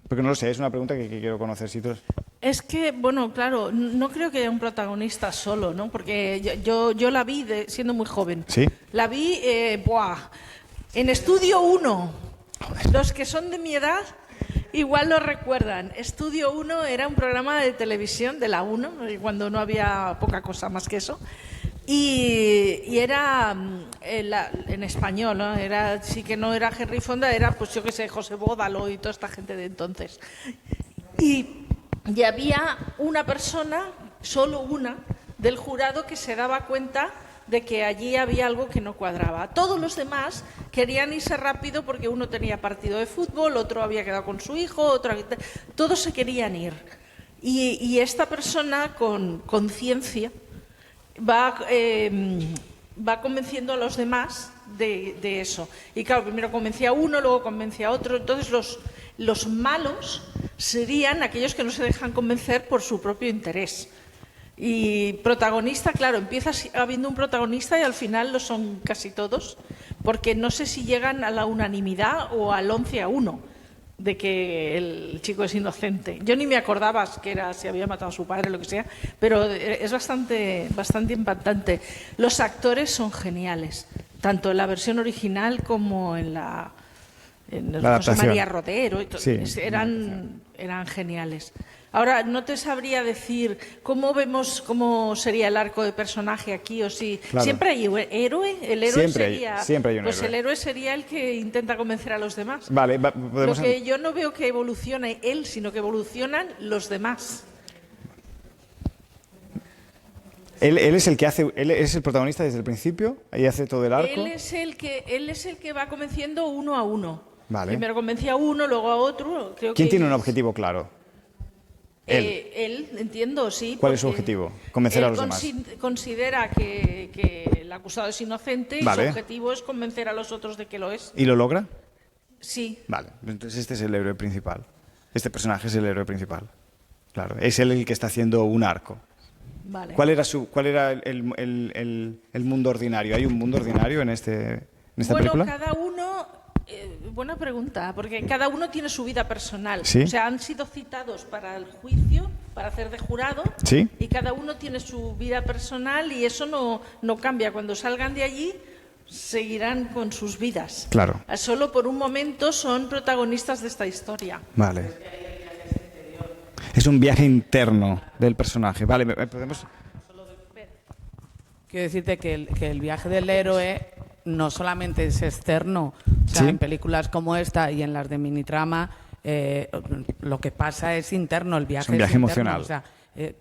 Porque no lo sé, es una pregunta que quiero conocer. Si tú... Es que, bueno, claro, no creo que haya un protagonista solo, ¿no? Porque yo la vi siendo muy joven. ¿Sí? La vi, en Estudio 1. Los que son de mi edad igual lo recuerdan. Estudio 1 era un programa de televisión de la 1, cuando no había poca cosa más que eso. Y era en español, ¿no? Sí que no era Henry Fonda, era, pues yo qué sé, José Bódalo y toda esta gente de entonces. Y había una persona, solo una, del jurado que se daba cuenta de que allí había algo que no cuadraba. Todos los demás querían irse rápido porque uno tenía partido de fútbol, otro había quedado con su hijo, todos se querían ir. Y esta persona con conciencia va convenciendo a los demás de eso. Y claro, primero convencía a uno, luego convencía a otro. Entonces Los malos serían aquellos que no se dejan convencer por su propio interés. Y protagonista, claro, empieza habiendo un protagonista y al final lo son casi todos, porque no sé si llegan a la unanimidad o al 11-1 de que el chico es inocente. Yo ni me acordaba que era, si había matado a su padre o lo que sea, pero es bastante impactante. Los actores son geniales, tanto en la versión original como en la José María Rodero. Sí. Eran geniales. Ahora, no te sabría decir cómo sería el arco de personaje aquí, o si claro. Siempre hay héroe. El héroe siempre hay un pues héroe. el héroe sería el que intenta convencer a los demás. Vale, Lo que yo no veo que evolucione él, sino que evolucionan los demás. Él es el que hace, él es el protagonista desde el principio y hace todo el arco. Él es el que va convenciendo uno a uno. Vale. Primero convencía a uno, luego a otro. ¿Quién tiene un objetivo claro? Él, entiendo, sí. ¿Cuál es su objetivo? Convencer a los demás. Considera que el acusado es inocente y vale. su objetivo es convencer a los otros de que lo es. ¿Y lo logra? Sí. Vale, entonces este es el héroe principal. Este personaje es el héroe principal. Claro, es él el que está haciendo un arco. Vale. ¿Cuál era el mundo ordinario? ¿Hay un mundo ordinario en esta película? Cada uno... buena pregunta, porque cada uno tiene su vida personal. ¿Sí? O sea, han sido citados para el juicio, para hacer de jurado, ¿Sí? Y cada uno tiene su vida personal y eso no cambia. Cuando salgan de allí, seguirán con sus vidas. Claro. Solo por un momento son protagonistas de esta historia. Vale. Es un viaje interno del personaje. Vale, podemos... Quiero decirte que el viaje del héroe no solamente es externo, o sea, ¿Sí? En películas como esta y en las de Minitrama, lo que pasa es interno, el viaje es un viaje interno, emocional. O sea,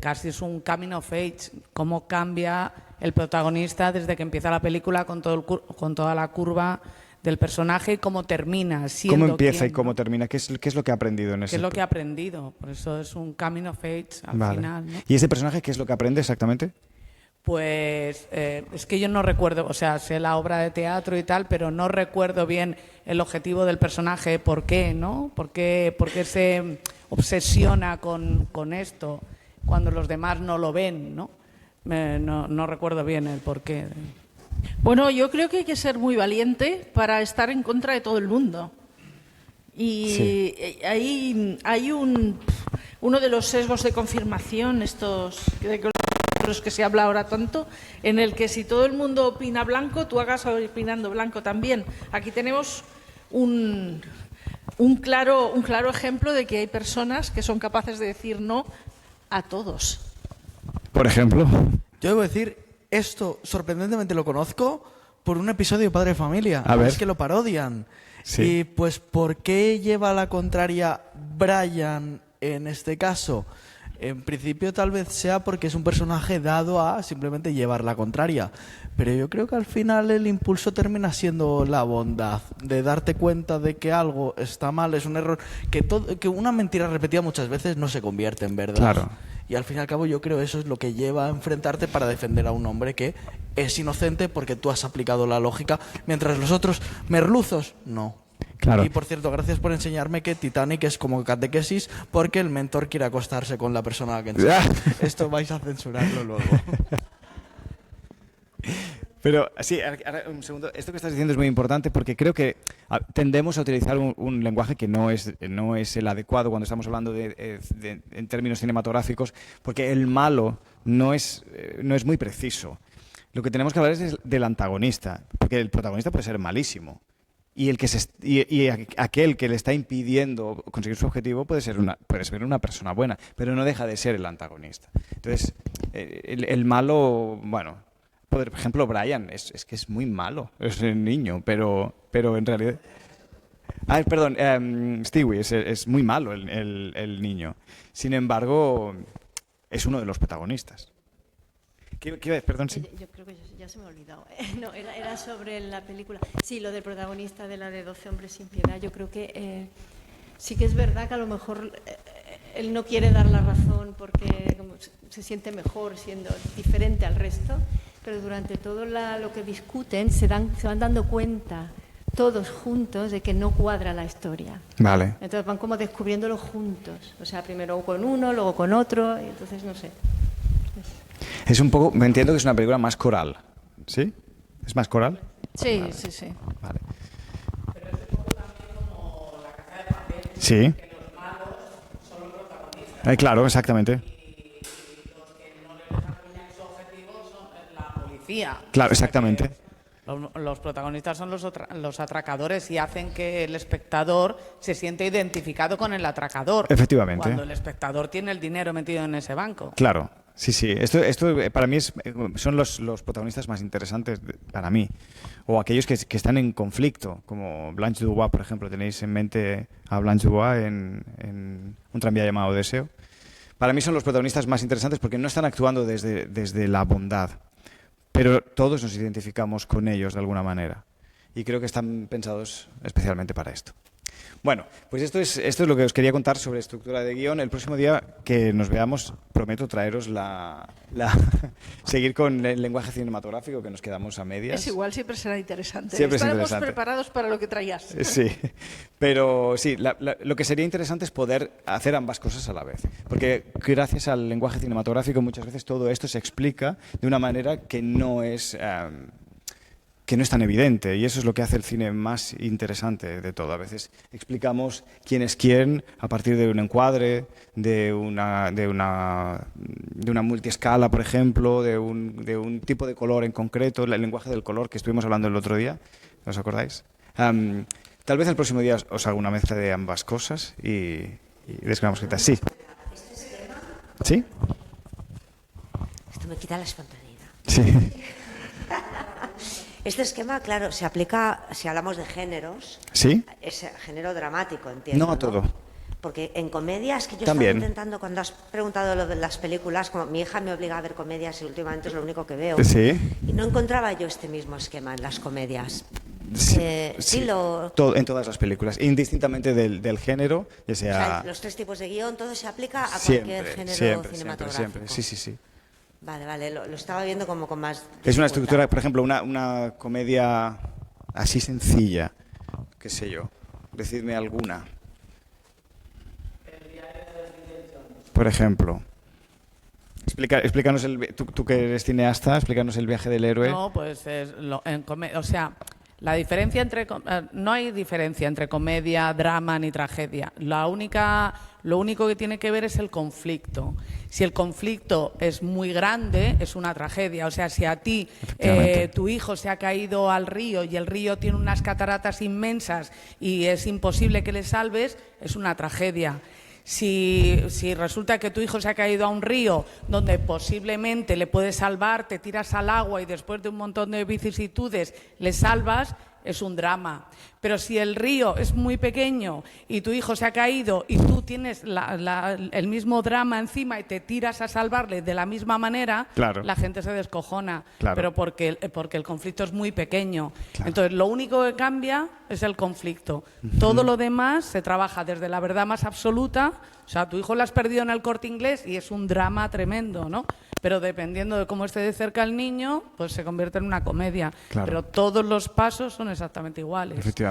casi es un coming of age, cómo cambia el protagonista desde que empieza la película con toda la curva del personaje y cómo termina siendo ¿Cómo empieza quien, y cómo ¿no? termina? ¿Qué es lo que ha aprendido en ese? ¿Qué es lo que ha aprendido? Por eso es un coming of age al vale. final, ¿no? ¿Y ese personaje qué es lo que aprende exactamente? Pues es que yo no recuerdo, o sea, sé la obra de teatro y tal, pero no recuerdo bien el objetivo del personaje, por qué, ¿no? ¿Por qué se obsesiona con esto cuando los demás no lo ven, ¿no? No recuerdo bien el por qué. Bueno, yo creo que hay que ser muy valiente para estar en contra de todo el mundo. Y sí. hay uno de los sesgos de confirmación, estos de los que se habla ahora tanto, en el que si todo el mundo opina blanco, tú hagas opinando blanco también. Aquí tenemos un claro ejemplo de que hay personas que son capaces de decir no a todos. Por ejemplo. Yo debo decir, esto sorprendentemente lo conozco por un episodio de Padre de Familia. A ver. Es que lo parodian. Sí. Y pues, ¿por qué lleva la contraria Brian en este caso? En principio tal vez sea porque es un personaje dado a simplemente llevar la contraria. Pero yo creo que al final el impulso termina siendo la bondad, de darte cuenta de que algo está mal, es un error, que una mentira repetida muchas veces no se convierte en verdad. Claro. Y al fin y al cabo yo creo que eso es lo que lleva a enfrentarte para defender a un hombre que es inocente porque tú has aplicado la lógica, mientras los otros merluzos no. Claro. Y por cierto, gracias por enseñarme que Titanic es como catequesis porque el mentor quiere acostarse con la persona a la que enseña. Esto vais a censurarlo luego. Pero sí, ahora, un segundo. Esto que estás diciendo es muy importante porque creo que tendemos a utilizar un lenguaje que no es el adecuado cuando estamos hablando en términos cinematográficos, porque el malo no es muy preciso. Lo que tenemos que hablar es del antagonista, porque el protagonista puede ser malísimo. Y aquel que le está impidiendo conseguir su objetivo puede ser una persona buena, pero no deja de ser el antagonista. Entonces, el malo, bueno, por ejemplo, Brian es que es muy malo, es un niño, pero en realidad... Stewie es muy malo el niño. Sin embargo, es uno de los protagonistas. ¿Qué ves? Perdón, sí. Yo creo que ya se me ha olvidado. No, era sobre la película. Sí, lo del protagonista de la de 12 hombres sin piedad. Yo creo que sí que es verdad que a lo mejor él no quiere dar la razón porque como se siente mejor siendo diferente al resto, pero durante todo lo que discuten se van dando cuenta todos juntos de que no cuadra la historia. Vale. Entonces van como descubriéndolo juntos. O sea, primero con uno, luego con otro, y entonces no sé. Es un poco, me entiendo que es una película más coral, ¿sí? ¿Es más coral? Sí, Vale. sí, sí. Vale. Pero es un poco también como La Casa de Papel, Sí. que los malos son los protagonistas. Claro, exactamente. Y los que no les dejan cumplir su objetivo son la policía. Claro, exactamente. Los protagonistas son los atracadores y hacen que el espectador se siente identificado con el atracador. Efectivamente. Cuando el espectador tiene el dinero metido en ese banco. Claro, sí, sí. Esto para mí son los protagonistas más interesantes para mí. O aquellos que están en conflicto, como Blanche Dubois, por ejemplo. Tenéis en mente a Blanche Dubois en Un tranvía llamado Deseo. Para mí son los protagonistas más interesantes porque no están actuando desde la bondad, pero todos nos identificamos con ellos de alguna manera. Y creo que están pensados especialmente para esto. Bueno, pues esto es lo que os quería contar sobre estructura de guión. El próximo día que nos veamos, prometo traeros seguir con el lenguaje cinematográfico, que nos quedamos a medias. Es igual, siempre será interesante. Siempre es Estaremos interesante. preparados para lo que traigas. Sí, pero sí, lo que sería interesante es poder hacer ambas cosas a la vez. Porque gracias al lenguaje cinematográfico muchas veces todo esto se explica de una manera que no es tan evidente, y eso es lo que hace el cine más interesante de todo. A veces explicamos quién es quién a partir de un encuadre, de una multiescala, por ejemplo, de un tipo de color en concreto, el lenguaje del color que estuvimos hablando el otro día, ¿os acordáis? Tal vez el próximo día os haga una mezcla de ambas cosas y describamos qué tal. Sí. ¿Sí? Esto me quita la espontaneidad. Sí. Este esquema, claro, se aplica si hablamos de géneros. ¿Sí? Es género dramático, entiendo. No a todo. Porque en comedias, que yo También. estaba intentando, cuando has preguntado lo de las películas, como mi hija me obliga a ver comedias y últimamente es lo único que veo. Sí. Y no encontraba yo este mismo esquema en las comedias. Sí, en todas las películas, indistintamente del género, ya sea... O sea, los tres tipos de guión, todo se aplica a cualquier género cinematográfico. Siempre. Sí. Vale, lo estaba viendo como con más... Es una estructura, por ejemplo, una comedia así sencilla, qué sé yo, decidme alguna. Por ejemplo, explícanos, tú que eres cineasta, explícanos El viaje del héroe. No, pues o sea, la diferencia no hay diferencia entre comedia, drama ni tragedia. Lo único que tiene que ver es el conflicto. Si el conflicto es muy grande, es una tragedia. O sea, si a ti tu hijo se ha caído al río y el río tiene unas cataratas inmensas y es imposible que le salves, es una tragedia. Si resulta que tu hijo se ha caído a un río donde posiblemente le puedes salvar, te tiras al agua y después de un montón de vicisitudes le salvas, es un drama. Pero si el río es muy pequeño y tu hijo se ha caído y tú tienes el mismo drama encima y te tiras a salvarle de la misma manera, claro, la gente se descojona. Claro. Pero porque el conflicto es muy pequeño. Claro. Entonces, lo único que cambia es el conflicto. Todo lo demás se trabaja desde la verdad más absoluta. O sea, tu hijo lo has perdido en el Corte Inglés y es un drama tremendo, ¿no? Pero dependiendo de cómo esté de cerca el niño, pues se convierte en una comedia. Claro. Pero todos los pasos son exactamente iguales. Efectivamente.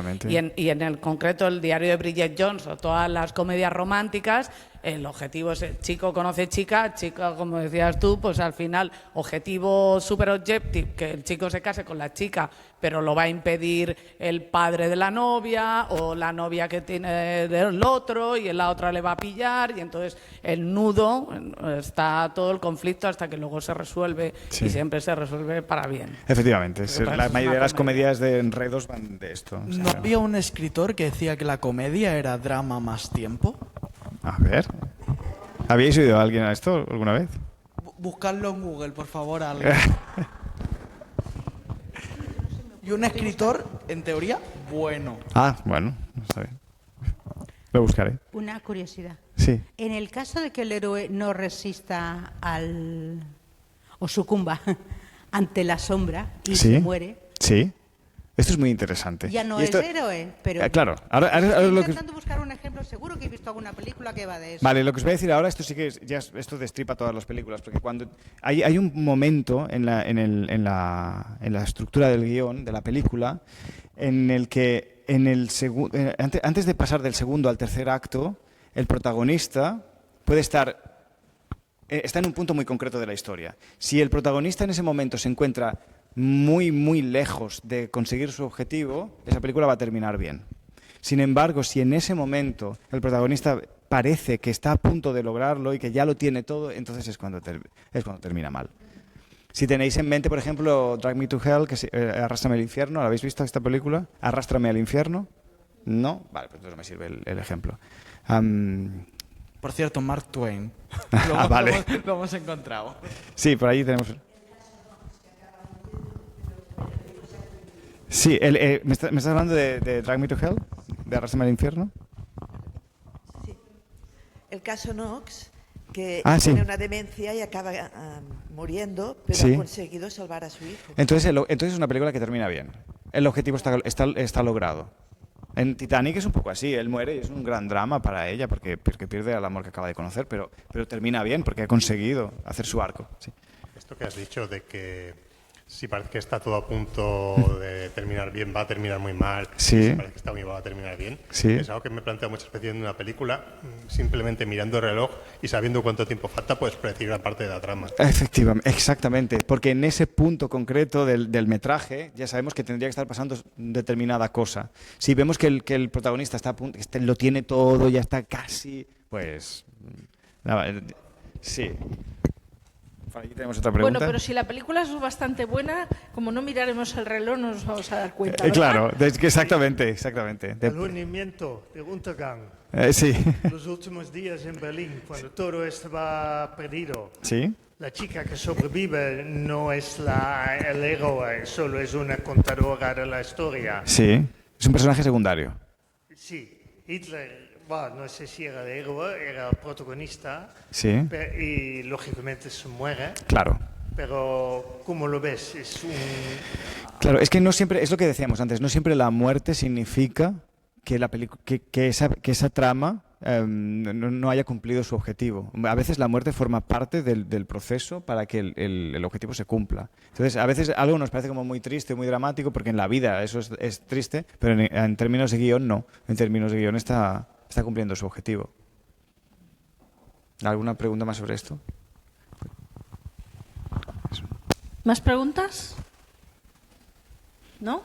Y en el concreto el diario de Bridget Jones o todas las comedias románticas, el objetivo es chico conoce chica, como decías tú, pues al final objetivo super objective, que el chico se case con la chica, pero lo va a impedir el padre de la novia o la novia que tiene del otro y la otra le va a pillar y entonces el nudo está todo el conflicto hasta que luego se resuelve y siempre se resuelve para bien. Efectivamente, la mayoría de las comedias de enredos van de esto. O sea, ¿No había un escritor que decía que la comedia era drama más tiempo? A ver, ¿habéis oído a alguien a esto alguna vez? Buscadlo en Google, por favor, alguien. Y un escritor, en teoría, bueno. Bueno, está bien. Lo buscaré. Una curiosidad. Sí. En el caso de que el héroe no resista o sucumba ante la sombra y se muere, sí. Esto es muy interesante. ya no Y esto, es héroe, pero... claro, ahora estoy lo que... intentando buscar un ejemplo, seguro que he visto alguna película que va de eso. Vale, lo que os voy a decir ahora, esto sí que esto destripa todas las películas, porque cuando hay un momento en la estructura del guión de la película en el que antes de pasar del segundo al tercer acto, el protagonista puede está en un punto muy concreto de la historia. Si el protagonista en ese momento se encuentra muy, muy lejos de conseguir su objetivo, esa película va a terminar bien. Sin embargo, si en ese momento el protagonista parece que está a punto de lograrlo y que ya lo tiene todo, entonces es cuando termina mal. Si tenéis en mente, por ejemplo, Drag Me to Hell, Arrástrame al infierno, ¿la habéis visto esta película? Arrástrame al infierno. ¿No? Vale, pues entonces no me sirve el ejemplo. Por cierto, Mark Twain. Vale. Lo hemos encontrado. Sí, por ahí tenemos... Sí, ¿me estás hablando de Drag Me to Hell? ¿De Arrástrame al infierno? Sí. El caso Knox, que sí. tiene una demencia y acaba muriendo, pero Sí. ha conseguido salvar a su hijo. Entonces es una película que termina bien. El objetivo está logrado. En Titanic es un poco así, él muere y es un gran drama para ella porque pierde al amor que acaba de conocer, pero termina bien porque ha conseguido hacer su arco. Sí. Esto que has dicho de que si parece que está todo a punto de terminar bien, va a terminar muy mal. Sí. Si parece que está muy mal, va a terminar bien. Sí. Es algo que me planteo muchas veces en una película. Simplemente mirando el reloj y sabiendo cuánto tiempo falta, puedes predecir la parte de la trama. Efectivamente, exactamente. Porque en ese punto concreto del metraje ya sabemos que tendría que estar pasando determinada cosa. Si vemos que el protagonista está a punto, lo tiene todo, ya está casi, pues... Sí. Aquí tenemos otra pregunta. Bueno, pero si la película es bastante buena, como no miraremos el reloj, no nos vamos a dar cuenta, ¿verdad? Claro, exactamente. El hundimiento de Untergang. Sí. Los últimos días en Berlín, cuando todo estaba perdido. Sí. La chica que sobrevive no es el héroe, solo es una contadora de la historia. Sí. Es un personaje secundario. Sí, Hitler, no sé si era el héroe, era el protagonista. Sí. Y lógicamente se muere. Claro. Pero, ¿cómo lo ves? Claro, es que no siempre, es lo que decíamos antes, no siempre la muerte significa que esa trama no haya cumplido su objetivo. A veces la muerte forma parte del proceso para que el objetivo se cumpla. Entonces, a veces algo nos parece como muy triste, muy dramático, porque en la vida eso es triste, pero en términos de guión no. En términos de guión está cumpliendo su objetivo. ¿Alguna pregunta más sobre esto? ¿Más preguntas? ¿No?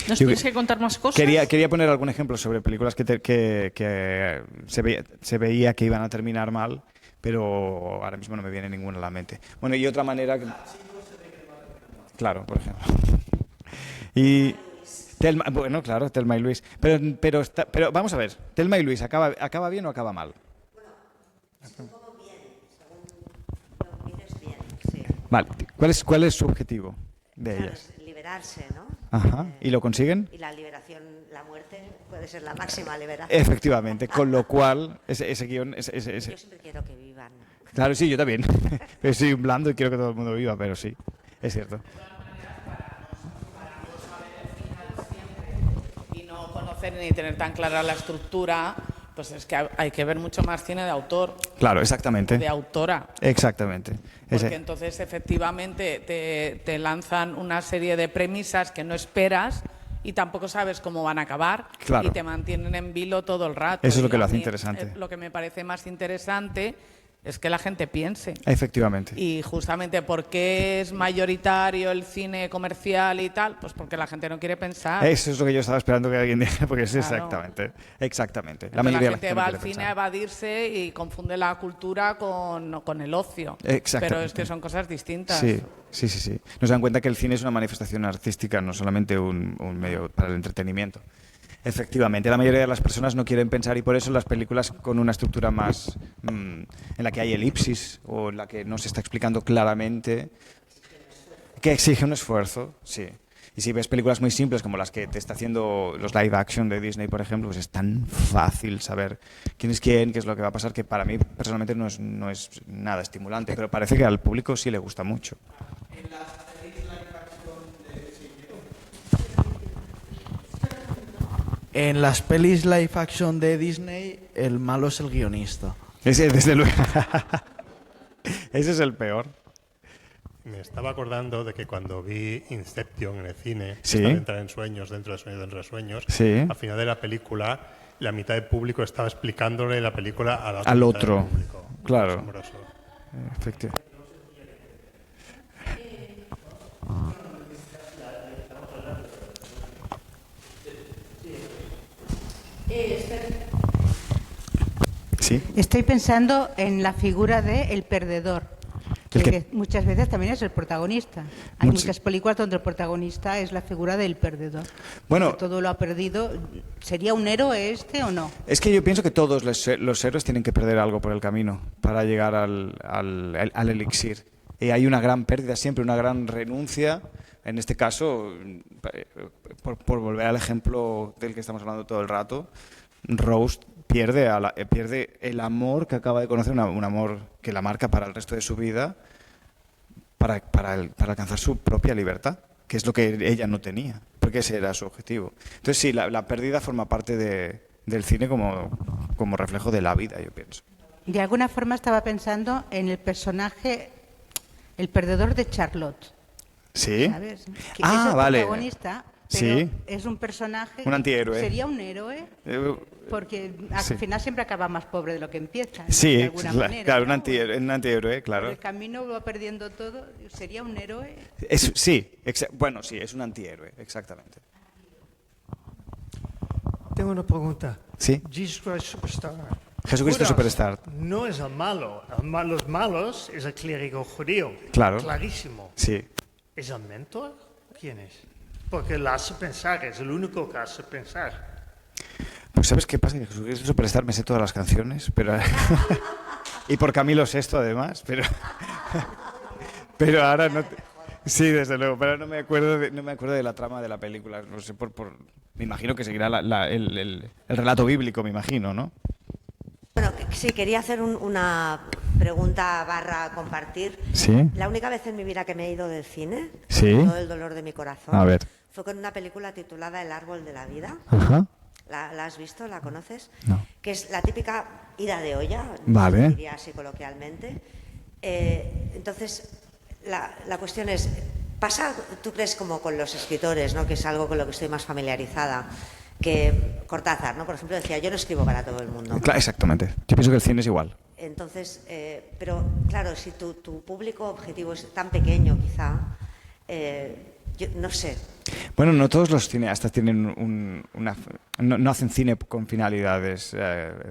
¿Nos tienes que contar más cosas? Quería poner algún ejemplo sobre películas que se veía que iban a terminar mal, pero ahora mismo no me viene ninguna a la mente. Bueno, y otra manera... Claro, por ejemplo. Y... bueno, claro, Thelma y Luis. Pero vamos a ver, ¿Thelma y Luis acaba bien o acaba mal? Supongo bien, según lo mires bien, sí. Vale, ¿cuál es su objetivo de ellas? Liberarse, ¿no? Ajá, ¿y lo consiguen? Y la liberación, la muerte, puede ser la máxima liberación. Efectivamente, con lo cual, ese guión... Yo siempre quiero que vivan. Claro, sí, yo también. Pero soy un blando y quiero que todo el mundo viva, pero sí, es cierto. Y no conocer ni tener tan clara la estructura, pues es que hay que ver mucho más cine de autor. Claro, exactamente. De autora. Exactamente. Porque entonces efectivamente te lanzan una serie de premisas que no esperas y tampoco sabes cómo van a acabar. Claro. Y te mantienen en vilo todo el rato. Eso es lo Y que lo a hace mí, interesante. Lo que me parece más interesante es que la gente piense. Efectivamente. Y justamente, ¿por qué es mayoritario el cine comercial y tal? Pues porque la gente no quiere pensar. Eso es lo que yo estaba esperando que alguien dijera, porque es Claro. exactamente. La mayoría gente de va la al gente no cine quiere a evadirse y confunde la cultura con el ocio. Exactamente. Pero es que son cosas distintas. Sí. No se dan cuenta que el cine es una manifestación artística, no solamente un medio para el entretenimiento. Efectivamente, la mayoría de las personas no quieren pensar y por eso las películas con una estructura más en la que hay elipsis o en la que no se está explicando claramente, que exige un esfuerzo, sí. Y si ves películas muy simples como las que te está haciendo los live action de Disney, por ejemplo, pues es tan fácil saber quién es quién, qué es lo que va a pasar, que para mí personalmente no es nada estimulante, pero parece que al público sí le gusta mucho. En las pelis live action de Disney, el malo es el guionista. Desde luego. Ese es el peor. Me estaba acordando de que cuando vi Inception en el cine, Sí. esto de entrar en sueños, dentro de sueños, dentro de sueños, Sí. al final de la película, la mitad del público estaba explicándole la película a la otra Al mitad otro, del público. claro. Asombroso. Efectivamente. Sí. Estoy pensando en la figura de el perdedor, El que que- muchas veces también es el protagonista. Hay Much- muchas películas donde el protagonista es la figura del perdedor. Bueno, Que todo lo ha perdido. ¿Sería un héroe este o no? es que yo pienso que todos los héroes tienen que perder algo por el camino para llegar al elixir. Y hay una gran pérdida siempre, una gran renuncia. En este caso, por volver al ejemplo del que estamos hablando todo el rato, Rose pierde el amor que acaba de conocer, un amor que la marca para el resto de su vida, para alcanzar su propia libertad, que es lo que ella no tenía, porque ese era su objetivo. Entonces sí, la pérdida forma parte del cine como reflejo de la vida, yo pienso. De alguna forma estaba pensando en el personaje, el perdedor de Charlotte. ¿Sí? ¿Sabes? Que es el vale. protagonista, pero Sí. es un personaje. Un antihéroe. ¿Sería un héroe? Porque al Sí. final siempre acaba más pobre de lo que empieza. Sí, de alguna manera. claro, ¿no? un antihéroe, Por claro. el camino va perdiendo todo. ¿Sería un héroe? Sí, bueno, sí, es un antihéroe, exactamente. Tengo una pregunta. Sí. Jesus Christ Superstar. Jesucristo Judas Superstar. No es el malo. Los malos es el clérigo judío. Claro. Clarísimo. Sí. ¿Es el mentor? ¿Quién es? Porque lo hace pensar, es el único que hace pensar. Pues ¿sabes qué pasa? Que Jesucristo Superstar me sé todas las canciones, pero y por Camilo Sesto además, pero ahora no. Sí, desde luego, pero no me acuerdo de la trama de la película. No sé me imagino que seguirá el relato bíblico, me imagino, ¿no? Bueno, sí, quería hacer una pregunta / compartir. Sí. La única vez en mi vida que me he ido del cine, Sí. con todo el dolor de mi corazón, A ver. fue con una película titulada El árbol de la vida. Ajá. ¿La has visto? ¿La conoces? No. Que es la típica ida de olla, Vale. diría así coloquialmente. Entonces, la cuestión es, ¿pasa, tú crees, como con los escritores, ¿no? Que es algo con lo que estoy más familiarizada, que Cortázar, ¿no? Por ejemplo, decía, yo no escribo para todo el mundo. Exactamente. Yo pienso que el cine es igual. Entonces, pero claro, si tu público objetivo es tan pequeño, quizá, yo no sé. Bueno, no todos los cineastas tienen no hacen cine con finalidades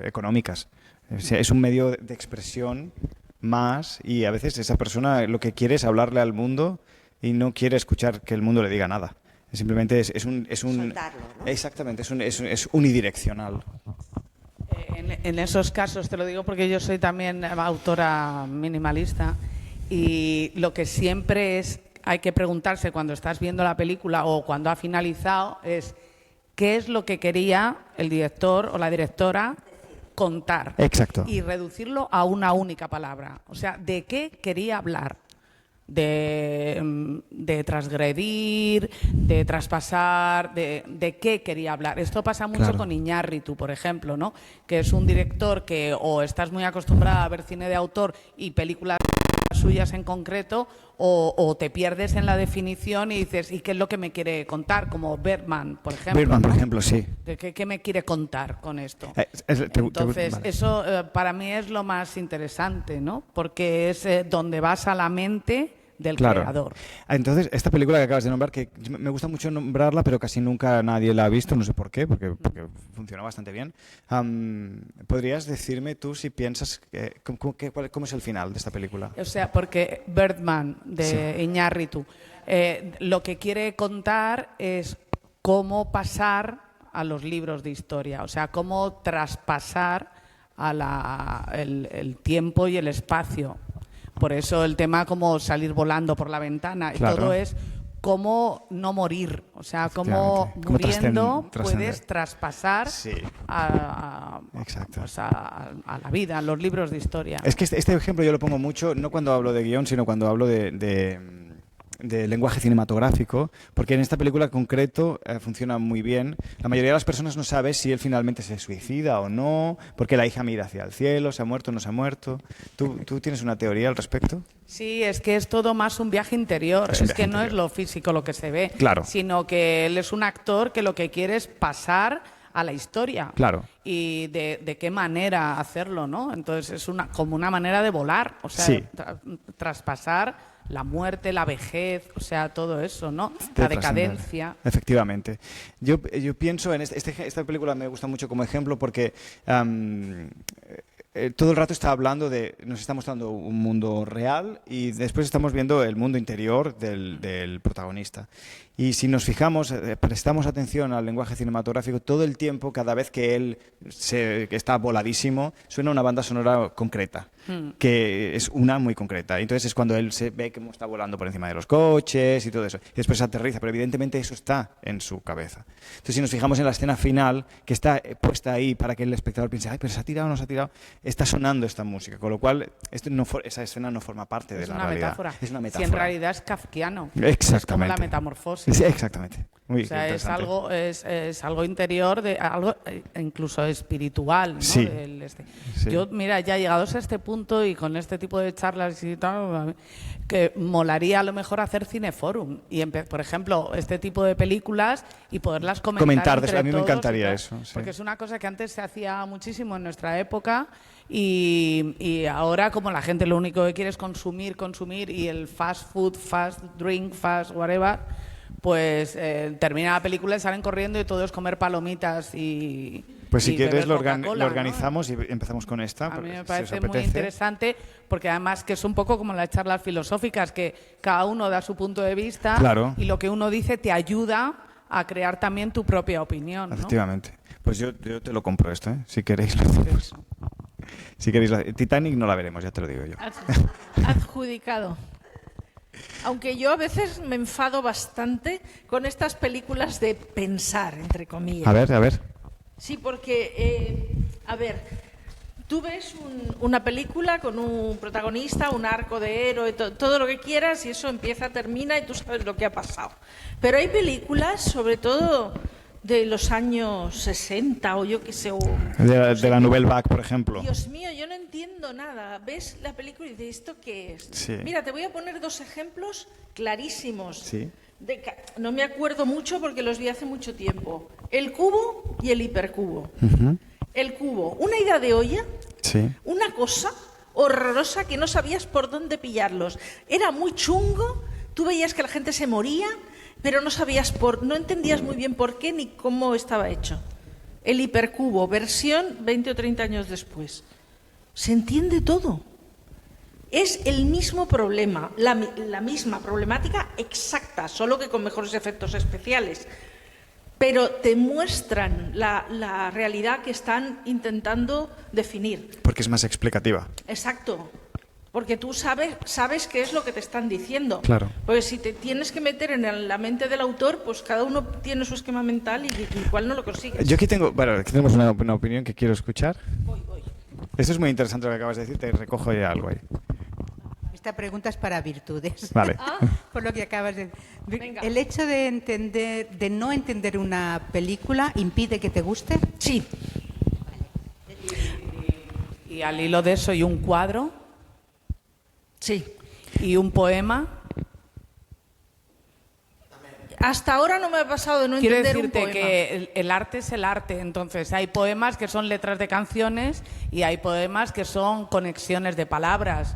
económicas. O sea, es un medio de expresión más, y a veces esa persona lo que quiere es hablarle al mundo y no quiere escuchar que el mundo le diga nada. Simplemente es un Soltarlo, ¿no? Exactamente, es unidireccional. En esos casos, te lo digo porque yo soy también autora minimalista, y lo que siempre hay que preguntarse cuando estás viendo la película o cuando ha finalizado es qué es lo que quería el director o la directora contar. Exacto. Y reducirlo a una única palabra. O sea, ¿de qué quería hablar? De transgredir, de traspasar, de qué quería hablar. Esto pasa mucho Claro. con Iñárritu, por ejemplo, ¿no? Que es un director que o estás muy acostumbrada a ver cine de autor y películas suyas en concreto, o te pierdes en la definición y dices, ¿y qué es lo que me quiere contar? Como Bergman, por ejemplo. Birdman, por ¿no? ejemplo, sí. ¿Qué me quiere contar con esto? Entonces, Entonces, eso para mí es lo más interesante, ¿no? Porque es donde vas a la mente del creador. Entonces, esta película que acabas de nombrar, que me gusta mucho nombrarla, pero casi nunca nadie la ha visto, no sé por qué, porque funciona bastante bien. ¿Podrías decirme tú si piensas, cómo es el final de esta película? O sea, porque Birdman, de Iñárritu, lo que quiere contar es cómo pasar a los libros de historia, o sea, cómo traspasar el tiempo y el espacio. Por eso el tema como salir volando por la ventana, y Claro. todo es cómo no morir, o sea, cómo Efectivamente. Cómo muriendo trascender. puedes traspasar Sí. pues a la vida, a los libros de historia. Es que este ejemplo yo lo pongo mucho, no cuando hablo de guión, sino cuando hablo de lenguaje cinematográfico, porque en esta película en concreto funciona muy bien. La mayoría de las personas no sabe si él finalmente se suicida o no, porque la hija mira hacia el cielo, se ha muerto o no se ha muerto. ¿Tú tienes una teoría al respecto? Sí, es que es todo más un viaje interior. Es que no es lo físico lo que se ve, claro, sino que él es un actor que lo que quiere es pasar a la historia. Claro. Y de qué manera hacerlo, ¿no? Entonces es como una manera de volar, o sea, sí, traspasar la muerte, la vejez, o sea, todo eso, ¿no? La decadencia. Efectivamente. Yo pienso en esta película me gusta mucho como ejemplo porque todo el rato está hablando nos está mostrando un mundo real y después estamos viendo el mundo interior del protagonista. Y si nos fijamos, prestamos atención al lenguaje cinematográfico, todo el tiempo, cada vez que él que está voladísimo, suena una banda sonora concreta, que es una muy concreta. Entonces es cuando él se ve cómo está volando por encima de los coches y todo eso. Y después aterriza, pero evidentemente eso está en su cabeza. Entonces si nos fijamos en la escena final, que está puesta ahí para que el espectador piense, ay, pero ¿se ha tirado o no se ha tirado? Está sonando esta música, con lo cual esa escena no forma parte de la realidad. Metáfora. Es una metáfora. Si en realidad es kafkiano. Exactamente. Es como la metamorfosis. Sí, exactamente. Muy o sea, es algo interior, algo incluso espiritual, ¿no? Sí. Sí. Yo, mira, ya llegados a este punto y con este tipo de charlas y tal, que molaría a lo mejor hacer cineforum y, por ejemplo, este tipo de películas y poderlas comentar entre a mí me todos encantaría eso. Sí. Porque es una cosa que antes se hacía muchísimo en nuestra época y ahora como la gente lo único que quiere es consumir y el fast food, fast drink, fast whatever, pues termina la película y salen corriendo y todo es comer palomitas y pues si quieres lo Coca-Cola, organizamos, ¿no? Y empezamos con esta. A mí me parece muy interesante porque además que es un poco como las charlas filosóficas, que cada uno da su punto de vista, claro, y lo que uno dice te ayuda a crear también tu propia opinión, ¿no? Efectivamente. Pues yo te lo compro esto, ¿eh? Si queréis lo hacemos. Si queréis Titanic no la veremos, ya te lo digo yo. Adjudicado. Aunque yo a veces me enfado bastante con estas películas de pensar, entre comillas. A ver. Sí, porque, a ver, tú ves una película con un protagonista, un arco de héroe, todo lo que quieras, y eso empieza, termina y tú sabes lo que ha pasado. Pero hay películas, sobre todo de los años 60 o yo qué sé. De la Nouvelle Vague, por ejemplo. Dios mío, yo no entiendo nada. Ves la película y dices, ¿esto qué es? Sí. Mira, te voy a poner dos ejemplos clarísimos. Sí. No me acuerdo mucho porque los vi hace mucho tiempo. El cubo y el hipercubo. El cubo, una ida de olla, sí, una cosa horrorosa que no sabías por dónde pillarlos. Era muy chungo, tú veías que la gente se moría, pero no entendías muy bien por qué ni cómo estaba hecho. El hipercubo, versión 20 o 30 años después. Se entiende todo. Es el mismo problema, la misma problemática exacta, solo que con mejores efectos especiales. Pero te muestran la realidad que están intentando definir. Porque es más explicativa. Exacto. Porque tú sabes qué es lo que te están diciendo. Claro. Porque si te tienes que meter en la mente del autor, pues cada uno tiene su esquema mental y igual no lo consigues. Yo aquí tenemos una opinión que quiero escuchar. Voy. Esto es muy interesante lo que acabas de decir, te recojo ya algo ahí. Esta pregunta es para virtudes. Vale. Por lo que acabas de decir. Venga. ¿El hecho de no entender una película impide que te guste? Sí. Y al hilo de eso, ¿y un cuadro? Sí. ¿Y un poema? Hasta ahora no me ha pasado de no Quiero entender un decirte poema. que el arte es el arte, entonces hay poemas que son letras de canciones y hay poemas que son conexiones de palabras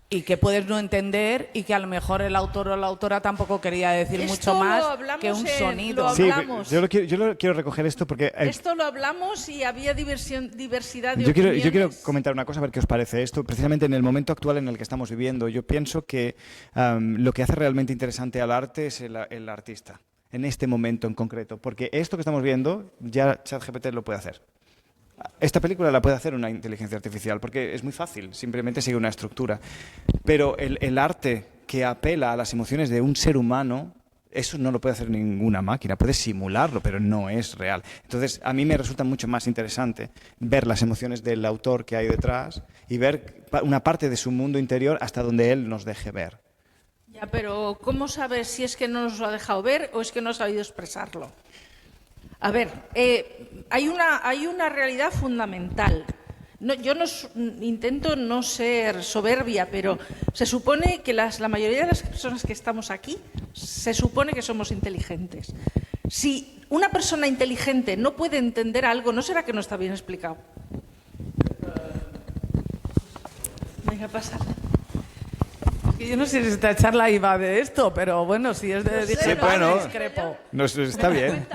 y que puedes no entender y que a lo mejor el autor o la autora tampoco quería decir Esto mucho más lo hablamos que un sonido. lo Sí, hablamos. yo quiero recoger esto porque... Esto lo hablamos y había diversidad de Yo opiniones. quiero comentar una cosa, a ver qué os parece esto. Precisamente en el momento actual en el que estamos viviendo, yo pienso que lo que hace realmente interesante al arte es el artista, en este momento en concreto. Porque esto que estamos viendo, ya ChatGPT lo puede hacer. Esta película la puede hacer una inteligencia artificial porque es muy fácil, simplemente sigue una estructura. Pero el arte que apela a las emociones de un ser humano, eso no lo puede hacer ninguna máquina, puede simularlo, pero no es real. Entonces, a mí me resulta mucho más interesante ver las emociones del autor que hay detrás y ver una parte de su mundo interior hasta donde él nos deje ver. Ya, pero ¿cómo sabes si es que no nos lo ha dejado ver o es que no ha sabido expresarlo? A ver, hay una realidad fundamental. Intento no ser soberbia, pero se supone que la mayoría de las personas que estamos aquí se supone que somos inteligentes. Si una persona inteligente no puede entender algo, ¿no será que no está bien explicado? Venga, pasa. Yo no sé si esta charla iba de esto, pero bueno, si es de discrepo. Está bien.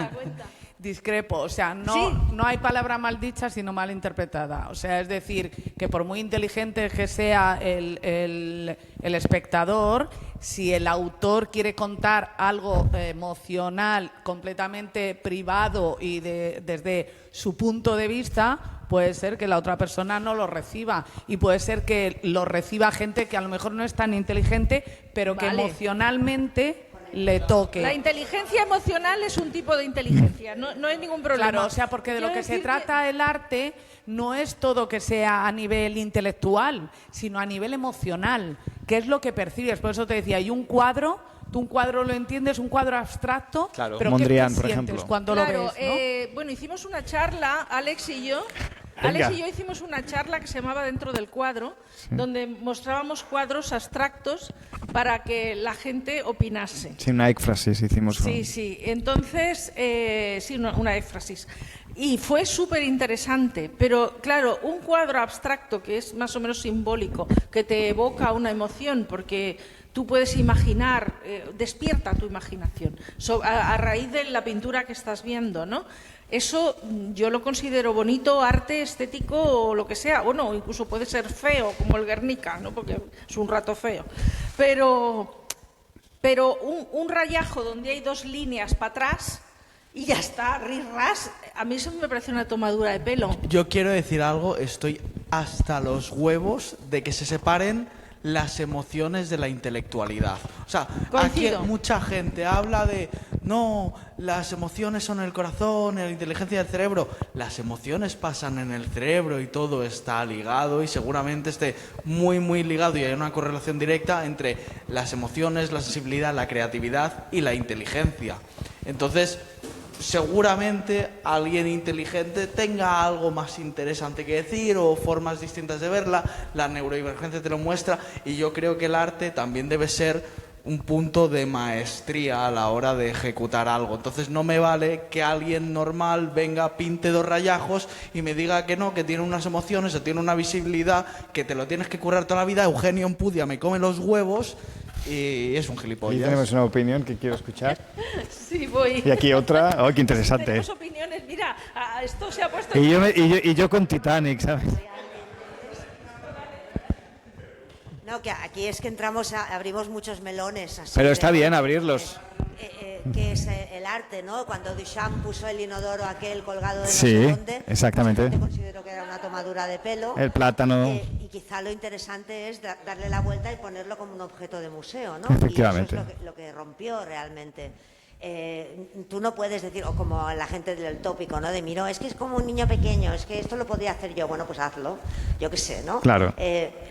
Discrepo, o sea, no hay palabra mal dicha sino mal interpretada. O sea, es decir, que por muy inteligente que sea el espectador, si el autor quiere contar algo emocional, completamente privado y desde su punto de vista, puede ser que la otra persona no lo reciba y puede ser que lo reciba gente que a lo mejor no es tan inteligente, pero que emocionalmente le toque. La inteligencia emocional es un tipo de inteligencia, no hay ningún problema. Claro, o sea, porque de lo que se trata el arte no es todo que sea a nivel intelectual, sino a nivel emocional, que es lo que percibes. Por eso te decía, hay un cuadro, tú un cuadro lo entiendes, un cuadro abstracto, claro, pero Mondrian, ¿qué te por sientes ejemplo, cuando lo ves? ¿No? Bueno, hicimos una charla, Alex y yo hicimos una charla que se llamaba Dentro del cuadro, donde mostrábamos cuadros abstractos para que la gente opinase. Sí, una éfrasis hicimos. Sí. Entonces, una éfrasis. Y fue súper interesante, pero claro, un cuadro abstracto que es más o menos simbólico, que te evoca una emoción, porque tú puedes imaginar, despierta tu imaginación a raíz de la pintura que estás viendo, ¿no? Eso yo lo considero bonito, arte, estético o lo que sea. Bueno, incluso puede ser feo, como el Guernica, ¿no? Porque es un rato feo. Pero un rayajo donde hay dos líneas para atrás y ya está, ras, a mí eso me parece una tomadura de pelo. Yo quiero decir algo, estoy hasta los huevos de que se separen las emociones de la intelectualidad. O sea, Coincido. aquí mucha gente habla de no, las emociones son el corazón, la inteligencia del cerebro. Las emociones pasan en el cerebro y todo está ligado y seguramente esté muy, muy ligado y hay una correlación directa entre las emociones, la sensibilidad, la creatividad y la inteligencia. Entonces, seguramente alguien inteligente tenga algo más interesante que decir o formas distintas de verla, la neurodivergencia te lo muestra y yo creo que el arte también debe ser un punto de maestría a la hora de ejecutar algo. Entonces no me vale que alguien normal venga, pinte dos rayajos y me diga que no, que tiene unas emociones o tiene una visibilidad, que te lo tienes que currar toda la vida. Eugenio Empudia me come los huevos y es un gilipollas. Y tenemos una opinión que quiero escuchar. Sí, voy. Y aquí otra. ¡Oh, qué interesante! Tenemos opiniones. Mira, esto se ha puesto... Y yo con Titanic, ¿sabes? No, que aquí es que abrimos muchos melones. Así Pero está bien abrirlos. Que es el arte, ¿no? Cuando Duchamp puso el inodoro aquel colgado de no Sí, sé dónde, exactamente. Yo considero que era una tomadura de pelo. El plátano. Y quizá lo interesante es darle la vuelta y ponerlo como un objeto de museo, ¿no? Efectivamente. Y eso es lo que rompió realmente. Tú no puedes decir, o como la gente del tópico, ¿no? De miro, es que es como un niño pequeño, es que esto lo podría hacer yo. Bueno, pues hazlo, yo qué sé, ¿no? Claro.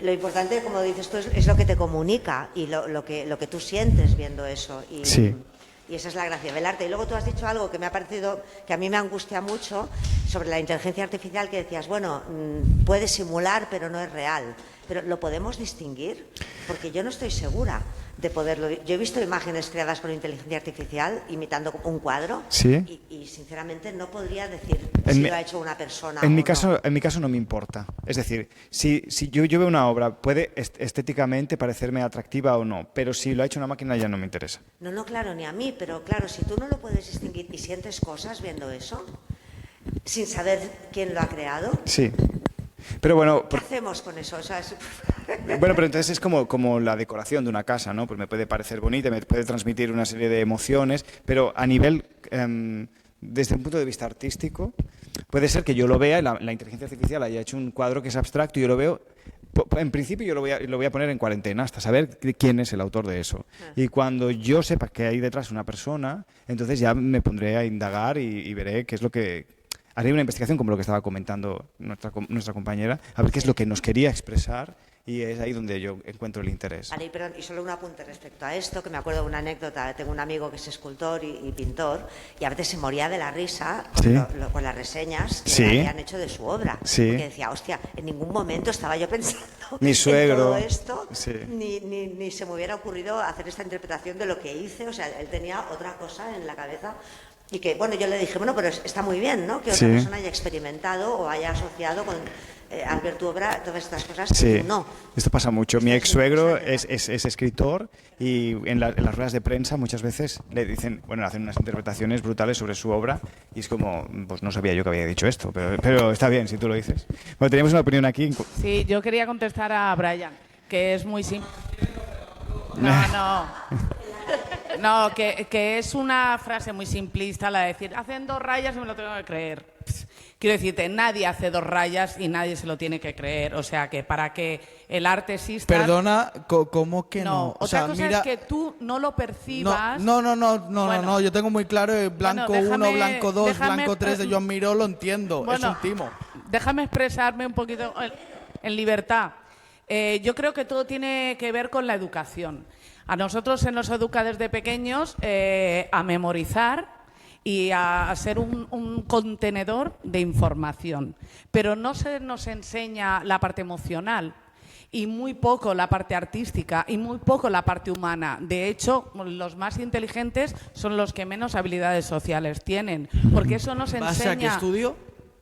Lo importante, como dices tú, es lo que te comunica y lo que tú sientes viendo eso. Sí. Y esa es la gracia del arte. Y luego tú has dicho algo que me ha parecido, que a mí me angustia mucho, sobre la inteligencia artificial, que decías, bueno, puede simular, pero no es real. Pero ¿lo podemos distinguir? Porque yo no estoy segura de poderlo. Yo he visto imágenes creadas por inteligencia artificial imitando un cuadro. Sí. Y sinceramente no podría decir si lo ha hecho una persona en o mi no. caso, en mi caso no me importa. Es decir, si yo veo una obra, puede estéticamente parecerme atractiva o no, pero si lo ha hecho una máquina ya no me interesa. No, claro, ni a mí, pero claro, si tú no lo puedes distinguir y sientes cosas viendo eso, sin saber quién lo ha creado, Sí. Pero bueno, ¿qué hacemos con eso? O sea, bueno, pero entonces es como la decoración de una casa, ¿no? Pues me puede parecer bonita, me puede transmitir una serie de emociones, pero a nivel, desde un punto de vista artístico, puede ser que yo lo vea y la inteligencia artificial haya hecho un cuadro que es abstracto y yo lo veo. En principio yo lo voy a poner en cuarentena hasta saber quién es el autor de eso. Y cuando yo sepa que hay detrás una persona, entonces ya me pondré a indagar y veré qué es lo que... Haré una investigación como lo que estaba comentando nuestra compañera, a ver qué es lo que nos quería expresar y es ahí donde yo encuentro el interés. Vale, perdón, y solo un apunte respecto a esto, que me acuerdo de una anécdota. Tengo un amigo que es escultor y pintor, y a veces se moría de la risa con las reseñas que le habían hecho de su obra. Porque decía, hostia, en ningún momento estaba yo pensando Mi suegro, en todo esto, ni se me hubiera ocurrido hacer esta interpretación de lo que hice. O sea, él tenía otra cosa en la cabeza. Y que, bueno, yo le dije, bueno, pero está muy bien, ¿no? Que otra persona haya experimentado o haya asociado al ver tu obra todas estas cosas que tú no. Esto pasa mucho. Mi ex suegro es escritor y en las ruedas de prensa muchas veces le dicen, bueno, hacen unas interpretaciones brutales sobre su obra y es como, pues no sabía yo que había dicho esto, pero está bien si tú lo dices. Bueno, teníamos una opinión aquí. Sí, yo quería contestar a Brian, que es muy simple. No, que es una frase muy simplista la de decir, hacen 2 rayas y me lo tengo que creer. Quiero decirte, nadie hace 2 rayas y nadie se lo tiene que creer. O sea, que para que el arte exista... Perdona, ¿cómo que no? Otra cosa es que tú no lo percibas... No, yo tengo muy claro blanco 1, blanco 2, blanco 3 de Joan Miró, lo entiendo, es un timo. Déjame expresarme un poquito en libertad. Yo creo que todo tiene que ver con la educación. A nosotros se nos educa desde pequeños a memorizar y a ser un contenedor de información. Pero no se nos enseña la parte emocional y muy poco la parte artística y muy poco la parte humana. De hecho, los más inteligentes son los que menos habilidades sociales tienen, porque eso nos enseña... ¿En base a qué estudio?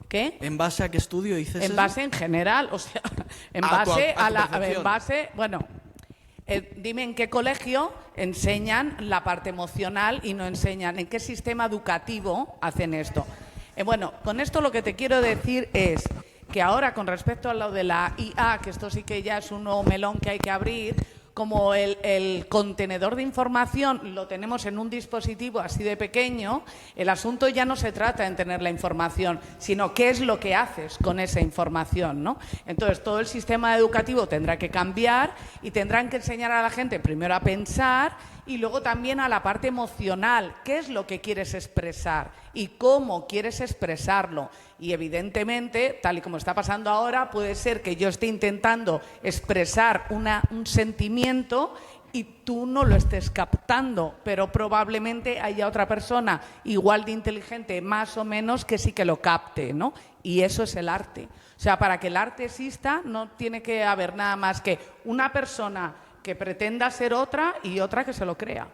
¿Qué? ¿En base a qué estudio dices eso? En base en general, o sea, dime en qué colegio enseñan la parte emocional y no enseñan, en qué sistema educativo hacen esto. Bueno, con esto lo que te quiero decir es que ahora con respecto a lo de la IA, que esto sí que ya es un nuevo melón que hay que abrir, como el contenedor de información lo tenemos en un dispositivo así de pequeño, el asunto ya no se trata en tener la información, sino qué es lo que haces con esa información, ¿no? Entonces, todo el sistema educativo tendrá que cambiar y tendrán que enseñar a la gente primero a pensar y luego también a la parte emocional, qué es lo que quieres expresar y cómo quieres expresarlo. Y evidentemente, tal y como está pasando ahora, puede ser que yo esté intentando expresar un sentimiento y tú no lo estés captando, pero probablemente haya otra persona igual de inteligente, más o menos, que sí que lo capte, ¿no? Y eso es el arte. O sea, para que el arte exista no tiene que haber nada más que una persona que pretenda ser otra y otra que se lo crea.